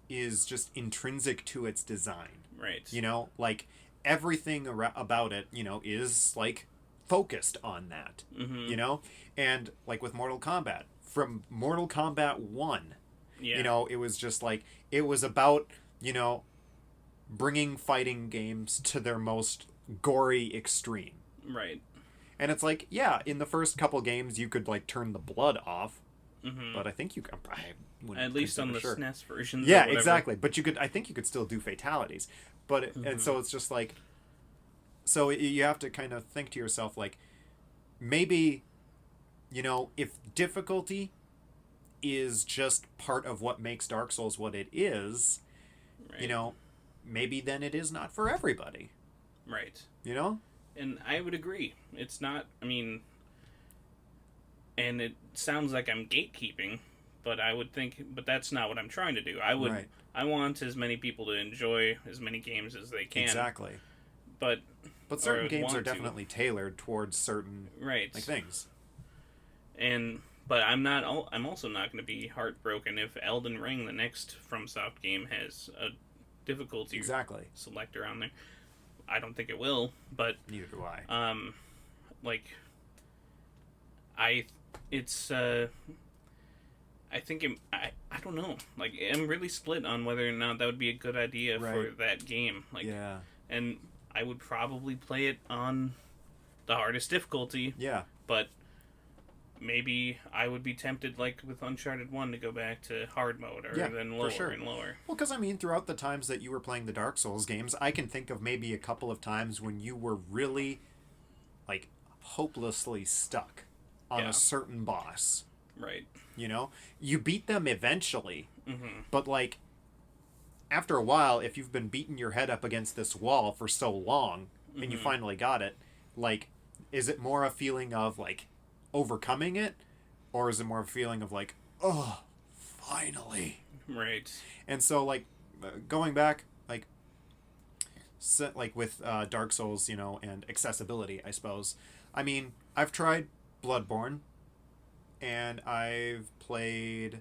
is just intrinsic to its design. Right. You know, like, everything about it, you know, is, like, focused on that. You know? And, like, with Mortal Kombat, from Mortal Kombat 1, you know, it was just, like, it was about, you know, bringing fighting games to their most gory extreme. Right. And it's like, yeah, in the first couple games, you could, like, turn the blood off. But I think you can... At least on the SNES versions. Yeah, exactly. But I think you could still do fatalities. But, and so it's just like... So you have to kind of think to yourself, like, maybe, you know, if difficulty is just part of what makes Dark Souls what it is, you know, maybe then it is not for everybody. Right. You know? And I would agree. It's not, I mean... And it sounds like I'm gatekeeping, but that's not what I'm trying to do. I want as many people to enjoy as many games as they can. Exactly. But certain games are definitely tailored towards certain like things. But I'm also not going to be heartbroken if Elden Ring, the next FromSoft game, has a difficulty selector on there. I don't think it will, but neither do I. I think I don't know. Like, I'm really split on whether or not that would be a good idea for that game. Like, and I would probably play it on the hardest difficulty. Yeah. But maybe I would be tempted, like with Uncharted 1, to go back to hard mode, or then lower and lower. Well, because, I mean, throughout the times that you were playing the Dark Souls games, I can think of maybe a couple of times when you were really, like, hopelessly stuck on a certain boss. Right. You know? You beat them eventually, but, like, after a while, if you've been beating your head up against this wall for so long, and you finally got it, like, is it more a feeling of, like, overcoming it, or is it more a feeling of, like, oh, finally? Right. And so, like, going back, like with Dark Souls, you know, and accessibility, I suppose. I mean, I've tried Bloodborne, and I've played...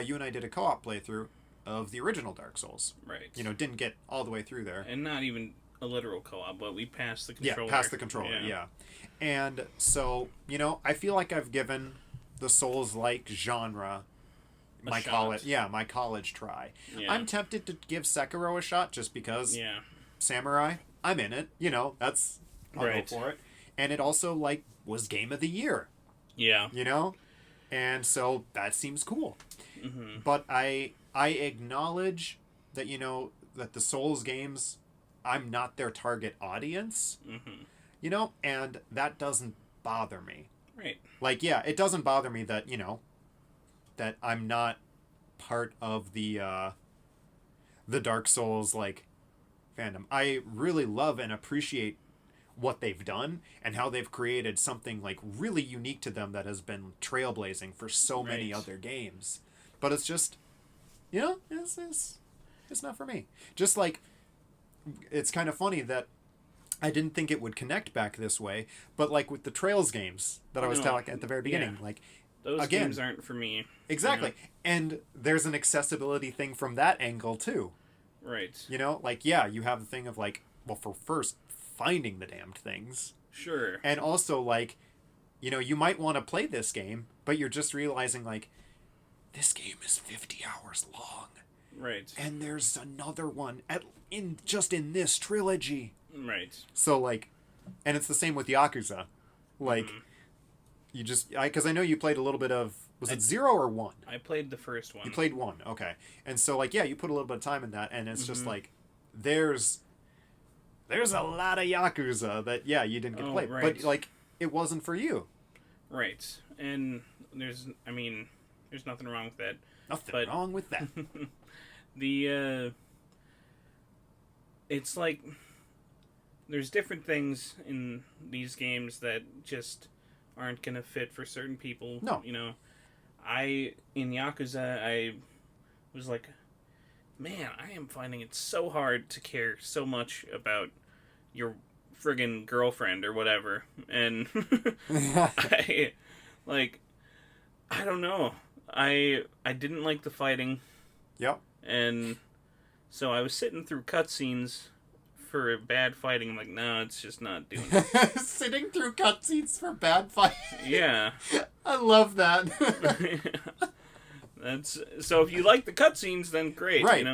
you and I did a co-op playthrough of the original Dark Souls. Right. You know, didn't get all the way through there. And not even a literal co-op, but we passed the controller. Yeah, past the controller, yeah. And so, you know, I feel like I've given the Souls-like genre my college try. Yeah. I'm tempted to give Sekiro a shot just because Samurai, I'm in it. You know, I'll go for it. And it also, like, was Game of the Year. Yeah. You know? And so that seems cool. But I acknowledge that, you know, that the Souls games, I'm not their target audience. You know? And that doesn't bother me. Right. Like, yeah, it doesn't bother me that, you know, that I'm not part of the Dark Souls, like, fandom. I really love and appreciate what they've done and how they've created something, like, really unique to them that has been trailblazing for so many other games. But it's just, it's not for me. Just like, it's kind of funny that I didn't think it would connect back this way, but like with the Trails games that I was talking at the very beginning, like those games aren't for me. Exactly. And there's an accessibility thing from that angle too. Right. Like, yeah, you have the thing of like, well, for first finding the damned things. Sure. And also like, you might want to play this game, but you're just realizing like, this game is 50 hours long. Right. And there's another one in this trilogy. Right. So like, and it's the same with Yakuza. Like, you just, because I know you played a little bit of, was it 0 or 1? I played the first one. You played 1, okay. And so like, yeah, you put a little bit of time in that, and it's just like, there's a lot of Yakuza that, yeah, you didn't get to play. Right. But like, it wasn't for you. Right. And there's nothing wrong with that. Nothing wrong with that. It's like, there's different things in these games that just aren't gonna fit for certain people. No. In Yakuza, I was like, man, I am finding it so hard to care so much about your friggin' girlfriend or whatever. And I don't know. I didn't like the fighting. Yep. And so I was sitting through cutscenes for bad fighting. I'm like, no, it's just not doing it. Sitting through cutscenes for bad fighting. Yeah. I love that. So if you like the cutscenes, then great. Right.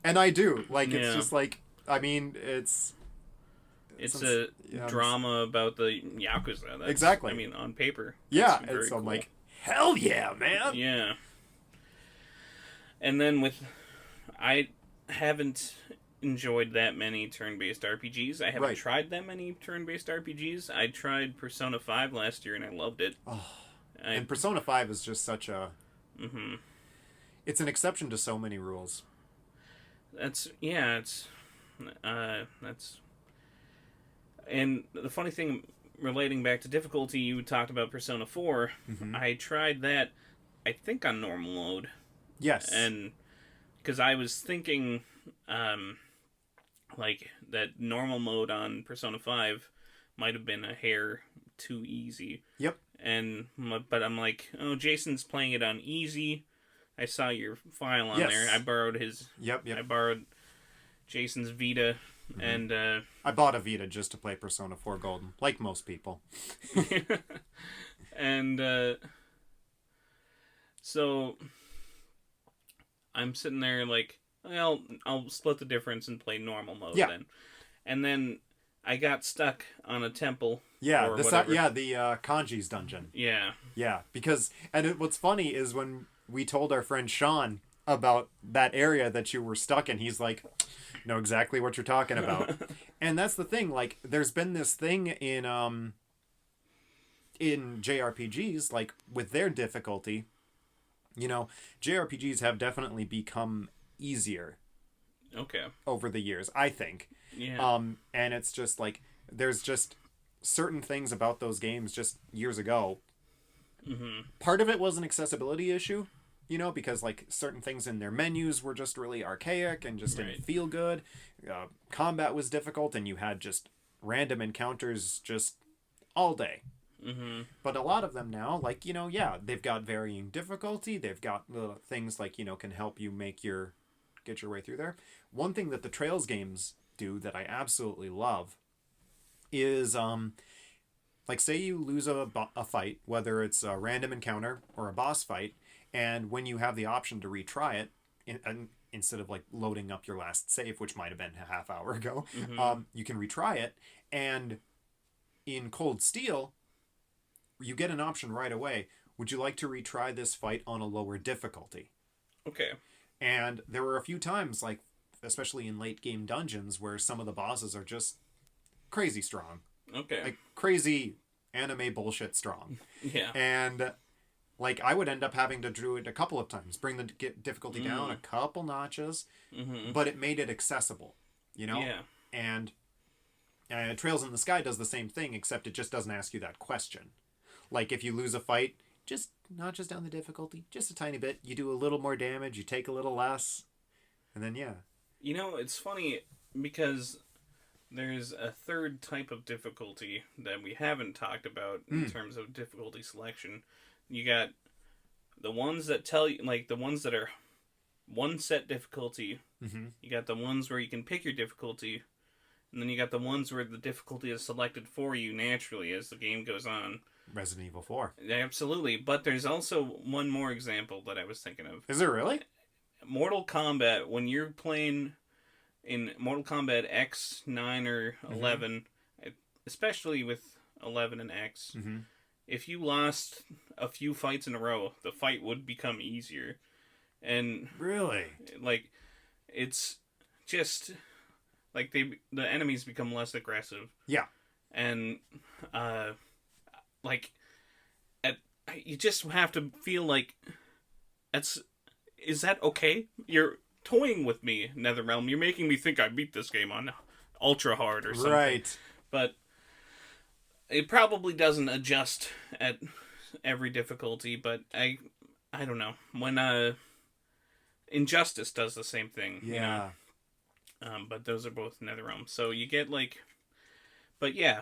And I do. Like, it's Yeah. just like, I mean, it's a drama about the Yakuza. That's, exactly. I mean, on paper. Yeah. Very So I'm cool. like, hell yeah, man. Yeah. And then I haven't enjoyed that many turn-based RPGs. I haven't tried that many turn-based RPGs. I tried Persona 5 last year and I loved it. Oh. And Persona 5 is just such a... Mm-hmm. It's an exception to so many rules. And the funny thing, relating back to difficulty, you talked about Persona 4. Mm-hmm. I tried that, I think, on normal mode. Yes. And because I was thinking, like, that normal mode on Persona 5 might have been a hair too easy. Yep. But I'm like, oh, Jason's playing it on easy. I saw your file on there. I borrowed his... Yep. I borrowed Jason's Vita, and... I bought a Vita just to play Persona 4 Golden, like most people. And, so... I'm sitting there like, well, I'll split the difference and play normal mode then. And then I got stuck on a temple. Yeah, the Kanji's dungeon. Yeah. Yeah, because... And what's funny is when we told our friend Sean about that area that you were stuck in, he's like, know exactly what you're talking about. And that's the thing, like, there's been this thing in JRPGs, like, with their difficulty, JRPGs have definitely become easier. Okay. Over the years, I think. Yeah. And it's just like, there's just certain things about those games just years ago. Mm-hmm. Part of it was an accessibility issue, because like certain things in their menus were just really archaic and just didn't feel good. Combat was difficult and you had just random encounters just all day. Mm-hmm. But a lot of them now, like, they've got varying difficulty. They've got things like, can help you get your way through there. One thing that the Trails games do that I absolutely love is, like, say you lose a fight, whether it's a random encounter or a boss fight, and when you have the option to retry it, instead of, like, loading up your last save, which might have been a half hour ago, you can retry it, and in Cold Steel, you get an option right away. Would you like to retry this fight on a lower difficulty? Okay. And there were a few times, like, especially in late game dungeons, where some of the bosses are just crazy strong. Okay. Like, crazy anime bullshit strong. Yeah. And, like, I would end up having to do it a couple of times, bring the difficulty down a couple notches, but it made it accessible, Yeah. And Trails in the Sky does the same thing, except it just doesn't ask you that question. Like, if you lose a fight, just notches down the difficulty just a tiny bit. You do a little more damage, you take a little less, and then yeah. You know, it's funny because there's a third type of difficulty that we haven't talked about in terms of difficulty selection. You got the ones that tell you, like the ones that are one set difficulty. Mm-hmm. You got the ones where you can pick your difficulty. And then you got the ones where the difficulty is selected for you naturally as the game goes on. Resident Evil 4. Absolutely. But there's also one more example that I was thinking of. Is there really? Mortal Kombat, when you're playing in Mortal Kombat X, 9, or 11, especially with 11 and X, if you lost a few fights in a row, the fight would become easier. And really, like, it's just like the enemies become less aggressive. Yeah. And like you just have to feel like is that okay? You're toying with me, NetherRealm. You're making me think I beat this game on ultra hard or something. Right. But it probably doesn't adjust at every difficulty, but I don't know. When Injustice does the same thing, yeah. You know? But those are both NetherRealm. So you get like, but yeah,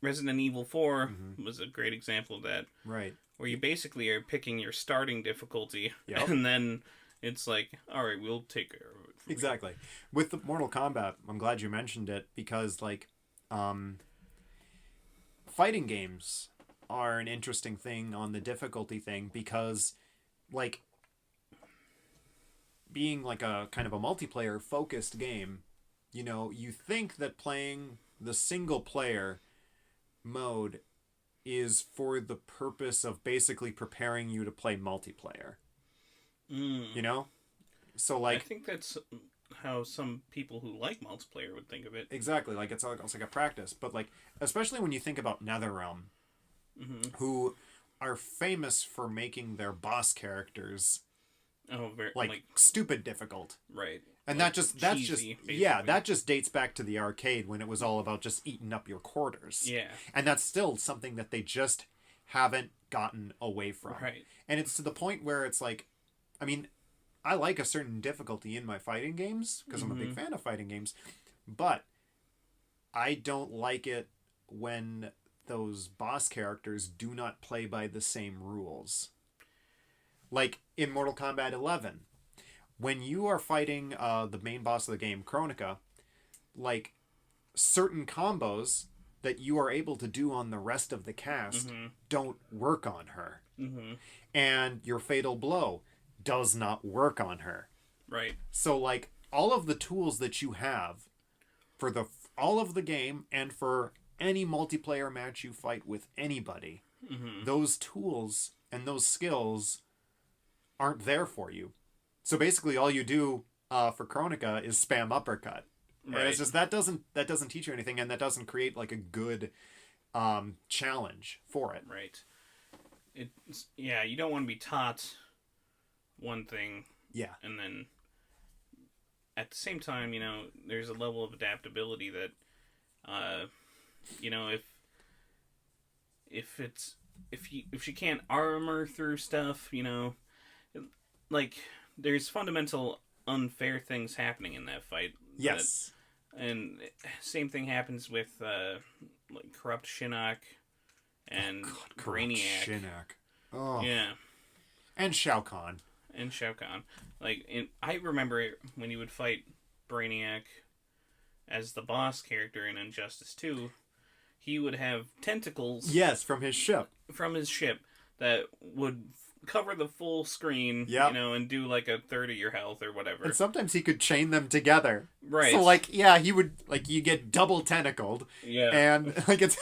Resident Evil 4 was a great example of that. Right. Where you basically are picking your starting difficulty, yep. And then it's like, all right, we'll take care of it. Exactly. With the Mortal Kombat, I'm glad you mentioned it because, like, fighting games are an interesting thing on the difficulty thing because, like, being like a kind of a multiplayer focused game, you know, you think that playing the single player mode is for the purpose of basically preparing you to play multiplayer. You know? So like I think that's how some people who like multiplayer would think of it. Exactly, like it's almost like a practice, but like especially when you think about NetherRealm, who are famous for making their boss characters very like stupid difficult. Right. And like that's cheesy, just basically. yeah, that just dates back to the arcade when it was all about just eating up your quarters. Yeah. And that's still something that they just haven't gotten away from. Right. And it's to the point where it's like, I mean, I like a certain difficulty in my fighting games because I'm a big fan of fighting games, but I don't like it when those boss characters do not play by the same rules. Like in Mortal Kombat 11, when you are fighting the main boss of the game, Kronika, like certain combos that you are able to do on the rest of the cast don't work on her. And your fatal blow does not work on her. Right. So like all of the tools that you have for all of the game and for any multiplayer match you fight with anybody, those tools and those skills aren't there for you. So basically all you do for Kronika is spam uppercut. Right. And it's just that doesn't teach you anything, and that doesn't create like a good challenge for it. Right. Yeah, you don't want to be taught one thing. Yeah. And then at the same time, you know, there's a level of adaptability that you know, if she can't armor through stuff, you know, like there's fundamental unfair things happening in that fight. Yes. And same thing happens with like Corrupt Shinnok and Brainiac. Shinnok. Oh. Yeah. And Shao Kahn. And Shao Kahn. Like, I remember when you would fight Brainiac as the boss character in Injustice 2, he would have tentacles. Yes, from his ship. From his ship that would cover the full screen, yep. You know, and do like a third of your health or whatever. And sometimes he could chain them together. Right. So like, yeah, he would, like, you get double tentacled. Yeah. And like it's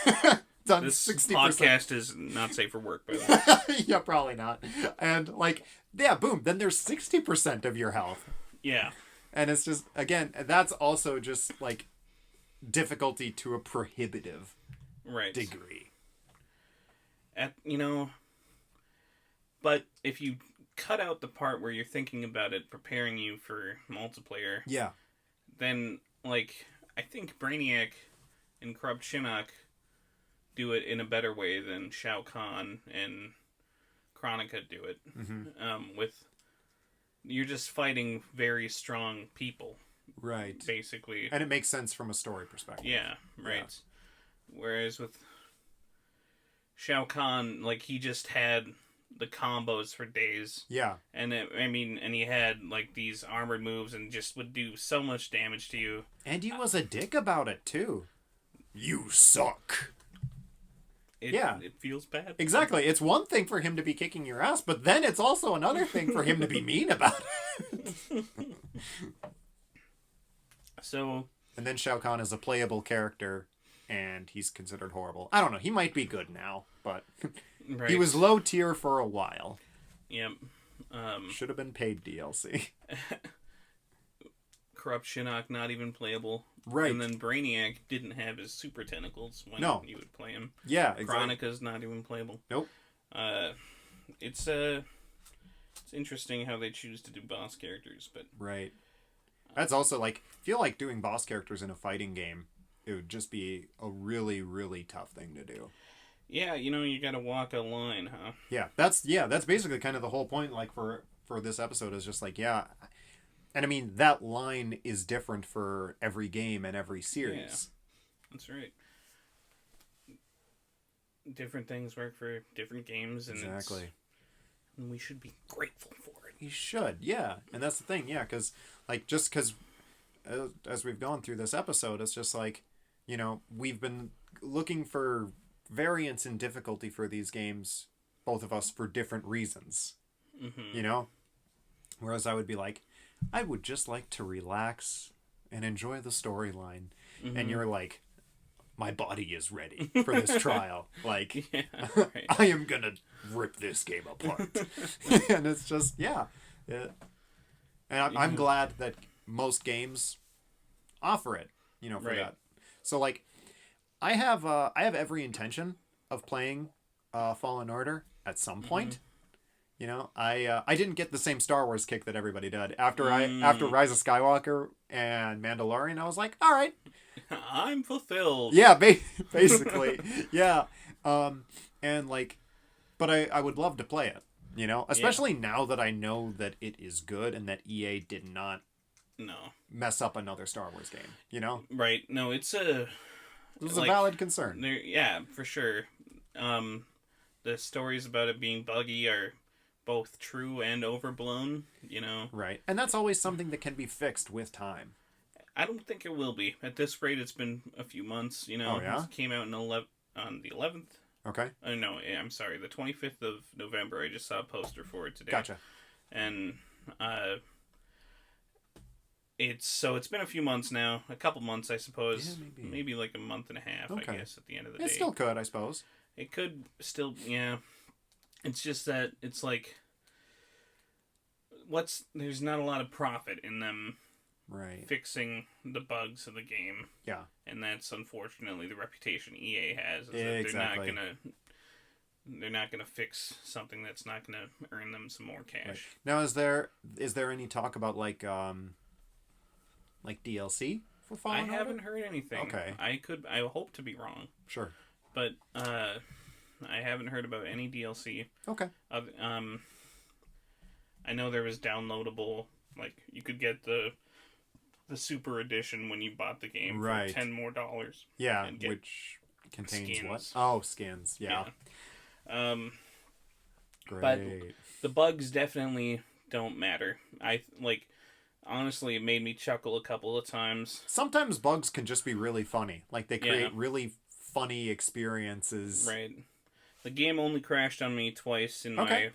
done this 60%. Podcast is not safe for work, by the way. Yeah, probably not. And like, yeah, boom, then there's 60% of your health. Yeah. And it's just, again, that's also just like difficulty to a prohibitive degree. You know, but if you cut out the part where you're thinking about it preparing you for multiplayer, yeah, then like I think Brainiac and Corrupt Shinnok do it in a better way than Shao Kahn and Chronica do it. Mm-hmm. With you're just fighting very strong people, Right. basically. And it makes sense from a story perspective. Yeah, right. Yeah. Whereas with Shao Kahn, like, he just had the combos for days. Yeah. And and he had like these armored moves and just would do so much damage to you. And he was a dick about it too. You suck. It feels bad. Exactly. It's one thing for him to be kicking your ass, but then it's also another thing for him to be mean about it. So. And then Shao Kahn is a playable character, and he's considered horrible. I don't know. He might be good now, but right. He was low tier for a while. Yep. Should have been paid DLC. Corrupt Shinnok, not even playable. Right. And then Brainiac didn't have his super tentacles when you would play him. Yeah, exactly. Chronica's not even playable. Nope. It's interesting how they choose to do boss characters, but... Right. That's also, like, I feel like doing boss characters in a fighting game, it would just be a really, really tough thing to do. Yeah, you gotta walk a line, huh? Yeah, that's basically kind of the whole point, like, for this episode, is just like, yeah... And I mean, that line is different for every game and every series. Yeah, that's right. Different things work for different games, and exactly. And we should be grateful for it. You should, yeah. And that's the thing, yeah, because, like, just because, as we've gone through this episode, it's just like, we've been looking for variance in difficulty for these games, both of us, for different reasons. Mm-hmm. Whereas I would be like, I would just like to relax and enjoy the storyline. Mm-hmm. And you're like, my body is ready for this trial. Like, yeah, right. I am going to rip this game apart. And it's just, yeah. And I'm glad that most games offer it, for right. that. So, like, I have every intention of playing Fallen Order at some point. Mm-hmm. I didn't get the same Star Wars kick that everybody did. After Rise of Skywalker and Mandalorian, I was like, all right. I'm fulfilled. Yeah, basically. Yeah. And like, but I would love to play it, especially now that I know that it is good and that EA did not mess up another Star Wars game, Right. No, it's a valid concern. Yeah, for sure. The stories about it being buggy are both true and overblown, Right. And that's always something that can be fixed with time. I don't think it will be. At this rate, it's been a few months, Oh, yeah? It came out on the 11th. Okay. No, I'm sorry, the 25th of November. I just saw a poster for it today. Gotcha. And it's been a few months now. A couple months, I suppose. Yeah, maybe like a month and a half, okay. I guess, at the end of the day. It still could, I suppose. It could still, yeah. It's just that it's like, there's not a lot of profit in them fixing the bugs of the game. Yeah. And that's unfortunately the reputation EA has. Is exactly. That they're not gonna fix something that's not gonna earn them some more cash. Right. Now, is there any talk about like DLC for Fallen Order? I haven't heard anything. Okay. I hope to be wrong. Sure. But I haven't heard about any DLC. Okay. I know there was downloadable, like, you could get the super edition when you bought the game for $10 more. Yeah, which contains skins. What? Oh, skins. Yeah. Great. But the bugs definitely don't matter. Honestly, it made me chuckle a couple of times. Sometimes bugs can just be really funny. Like, they create really funny experiences. Right. The game only crashed on me twice in my,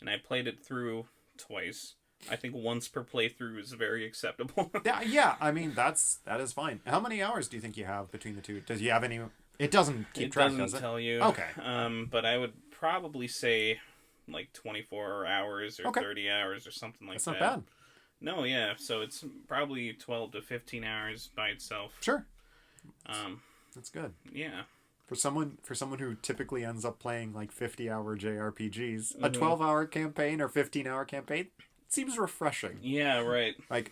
and I played it through twice. I think once per playthrough is very acceptable. Yeah, I mean, that is fine. How many hours do you think you have between the two? Does you have any... It doesn't keep track, does it? It doesn't tell you. Okay. But I would probably say, like, 24 hours or 30 hours or something like that. That's not bad. No, yeah. So it's probably 12 to 15 hours by itself. Sure. That's good. Yeah. For someone who typically ends up playing like 50-hour JRPGs, a 12-hour campaign or 15-hour campaign seems refreshing. Yeah, right. Like,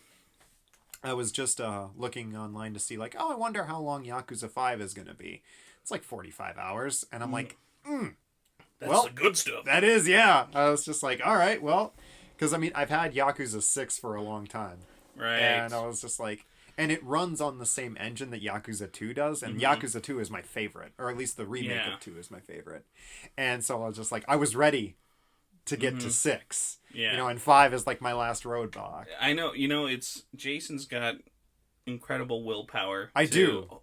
I was just looking online to see, like, I wonder how long Yakuza 5 is going to be. It's like 45 hours, and I'm like, That's the good stuff. That is, yeah. I was just like, all right, well, because I mean, I've had Yakuza 6 for a long time. Right. And I was just like, and it runs on the same engine that Yakuza 2 does, and Yakuza 2 is my favorite, or at least the remake of 2 is my favorite. And so I was just like, I was ready to get to 6. Yeah. You know, and 5 is like my last roadblock. I know, it's Jason's got incredible willpower. I do.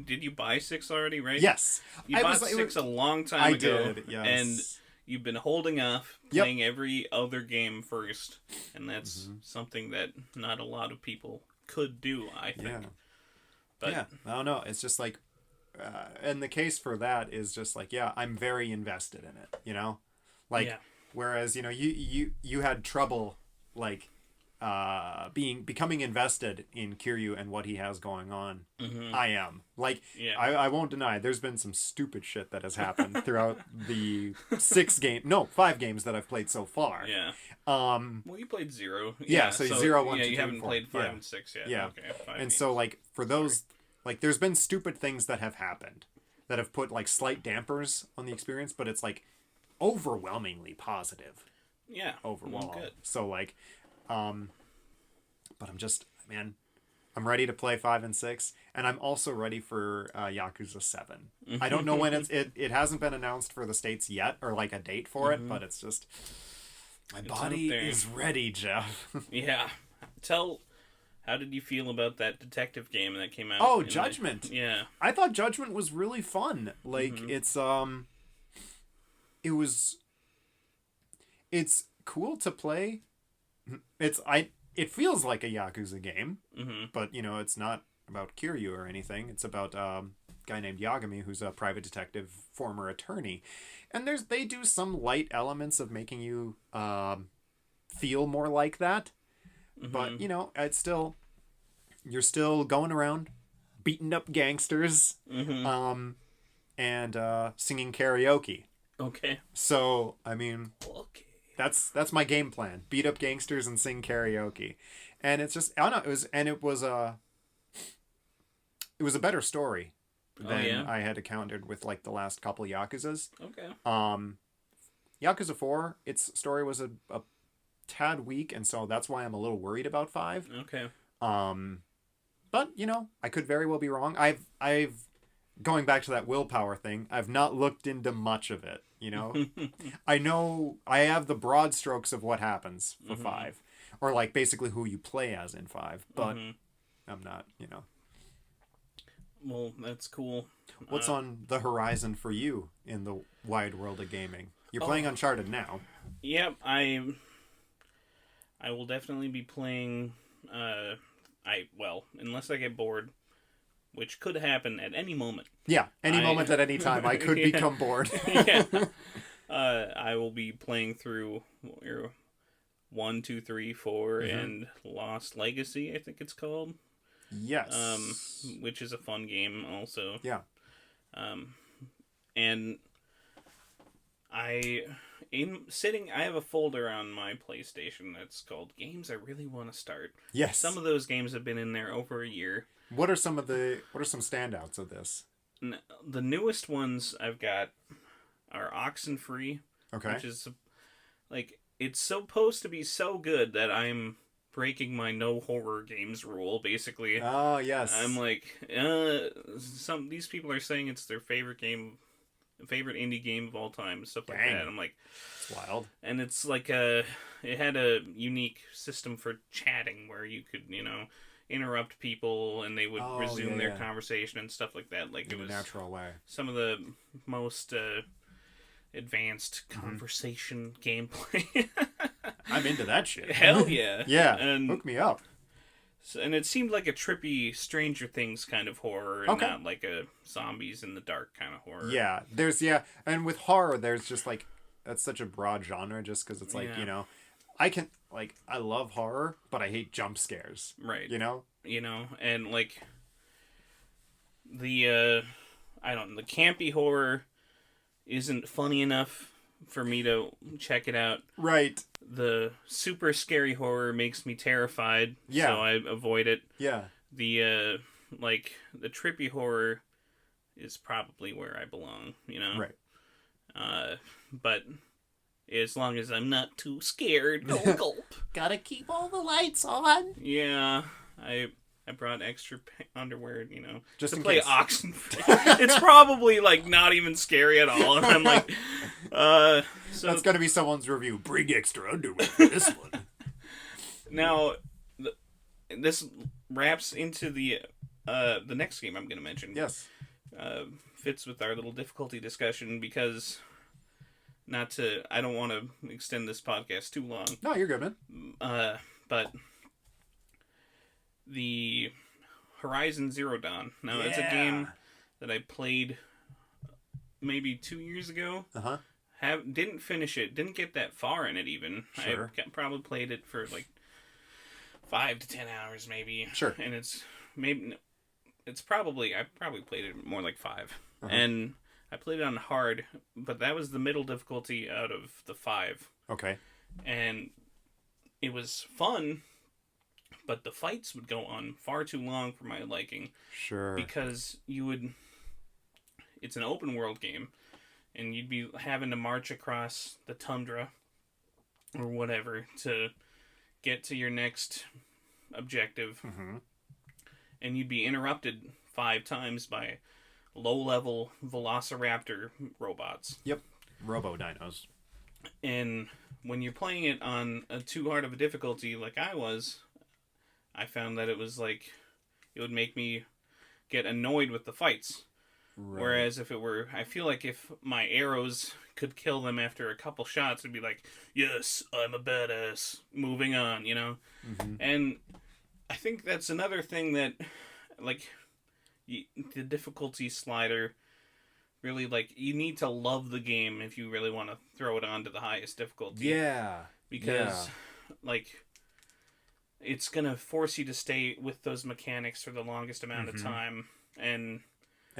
Did you buy 6 already, right? Yes. You bought 6 a long time ago. I did, yes. And you've been holding off, playing every other game first, and that's something that not a lot of people could do, I think. Yeah. But, yeah. I don't know. It's just like, and the case for that is just like, yeah, I'm very invested in it, you know? Like, whereas, you know, you had trouble, like, becoming invested in Kiryu and what he has going on. I am. Like, I won't deny, there's been some stupid shit that has happened throughout the 5 games that I've played so far. Yeah. Well, you played 0. Yeah, so 0, 1, 2, 3, you haven't 4. played 5 and 6 yet. Yeah. Okay, 5 and games. so, like, for those, like, there's been stupid things that have happened that have put, like, slight dampers on the experience, but it's, like, overwhelmingly positive. Yeah. Overall. Good. So, like, but I'm just, man, I'm ready to play 5 and 6, and I'm also ready for Yakuza 7. I don't know when it hasn't been announced for the States yet, or like a date for it, but it's just, my body is ready, Jeff. Yeah. How did you feel about that detective game that came out? Oh, Judgment. Yeah. I thought Judgment was really fun. Like, it's cool to play. It feels like a Yakuza game, but, you know, it's not about Kiryu or anything. It's about a guy named Yagami, who's a private detective, former attorney. And they do some light elements of making you feel more like that. But, you know, you're still going around, beating up gangsters, and singing karaoke. Okay. So, I mean... Okay. That's my game plan. Beat up gangsters and sing karaoke. And it's just, I don't know, it was a better story than I had encountered with like the last couple Yakuzas. Okay. Yakuza 4, its story was a tad weak, and so that's why I'm a little worried about 5. Okay. But, you know, I could very well be wrong. I've going back to that willpower thing, I've not looked into much of it, you know? I know I have the broad strokes of what happens for 5. Or, like, basically who you play as in 5. But I'm not, you know. Well, that's cool. What's on the horizon for you in the wide world of gaming? You're playing Uncharted now. Yep, I will definitely be playing, unless I get bored, which could happen at any moment. Yeah, any moment at any time. I could become bored. Yeah. I will be playing through 1, 2, 3, 4, and Lost Legacy, I think it's called. Yes. Which is a fun game also. Yeah. And I have a folder on my PlayStation that's called Games I Really Want to Start. Yes. Some of those games have been in there over a year. What are some standouts of this? The newest ones I've got are Oxenfree. Okay. Which is, like, it's supposed to be so good that I'm breaking my no horror games rule, basically. Oh, yes. I'm like, these people are saying it's their favorite indie game of all time, stuff like that. I'm like, it's wild. And it's like it had a unique system for chatting where you could, you know, interrupt people and they would resume their conversation and stuff like that. Like, it was a natural way. Some of the most advanced conversation gameplay. I'm into that shit. Hell yeah. Yeah. And hook me up. And it seemed like a trippy Stranger Things kind of horror, and not like a zombies in the dark kind of horror. Yeah, and with horror, there's just like, that's such a broad genre, just because it's like, you know, I love horror, but I hate jump scares. Right. You know, and like the campy horror isn't funny enough for me to check it out. Right. The super scary horror makes me terrified. Yeah. So I avoid it. Yeah. The the trippy horror is probably where I belong, you know? Right. But as long as I'm not too scared, no gulp. Gotta keep all the lights on. Yeah, I brought extra underwear, Just to in play case. Oxenfree. It's probably like not even scary at all, and I'm like, so That's gotta be someone's review. Bring extra underwear for this one. now, this wraps into the next game I'm going to mention. Yes. Fits with our little difficulty discussion because I don't want to extend this podcast too long. No, you're good, man. But the Horizon Zero Dawn. Now, it's a game that I played maybe 2 years ago. Uh-huh. Didn't finish it. Didn't get that far in it even. Sure. I probably played it for like 5 to 10 hours maybe. Sure. And I probably played it more like 5. Uh-huh. And I played it on hard, but that was the middle difficulty out of the 5. Okay. And it was fun, but the fights would go on far too long for my liking. Sure. Because it's an open world game, and you'd be having to march across the tundra or whatever to get to your next objective. Mm-hmm. And you'd be interrupted 5 times by low-level velociraptor robots. Yep. Robo-dinos. And when you're playing it on a too hard of a difficulty like I was, I found that it would make me get annoyed with the fights. Right. Whereas I feel like if my arrows could kill them after a couple shots, it'd be like, yes, I'm a badass, moving on, Mm-hmm. And I think that's another thing that, the difficulty slider, really, you need to love the game if you really want to throw it on to the highest difficulty. Yeah. Because, it's going to force you to stay with those mechanics for the longest amount of time, and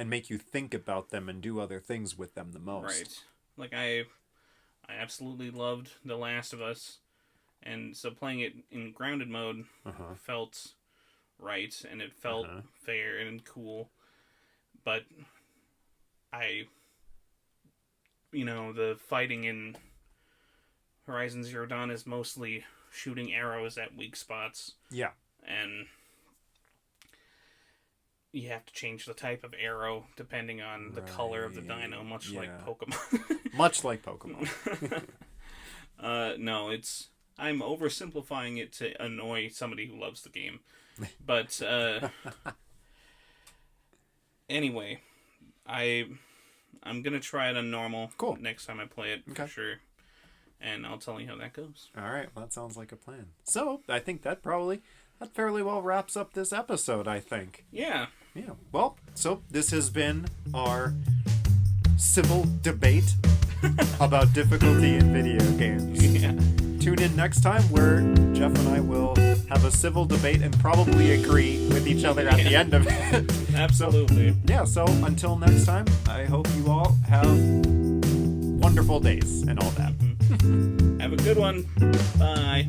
make you think about them and do other things with them the most. Right. I absolutely loved The Last of Us, and so playing it in grounded mode felt right, and it felt fair and cool. But the fighting in Horizon Zero Dawn is mostly shooting arrows at weak spots. Yeah. And you have to change the type of arrow depending on the color of the dino, much like Pokemon. Much like Pokemon. No, I'm oversimplifying it to annoy somebody who loves the game. But anyway, I'm gonna try it on normal next time I play it for sure. And I'll tell you how that goes. All right, well, that sounds like a plan. So I think that fairly well wraps up this episode, I think. Yeah. Yeah. Well, so this has been our civil debate about difficulty in video games. Yeah. Tune in next time where Jeff and I will have a civil debate and probably agree with each other at the end of it. Absolutely. So until next time, I hope you all have wonderful days and all that. Have a good one. Bye.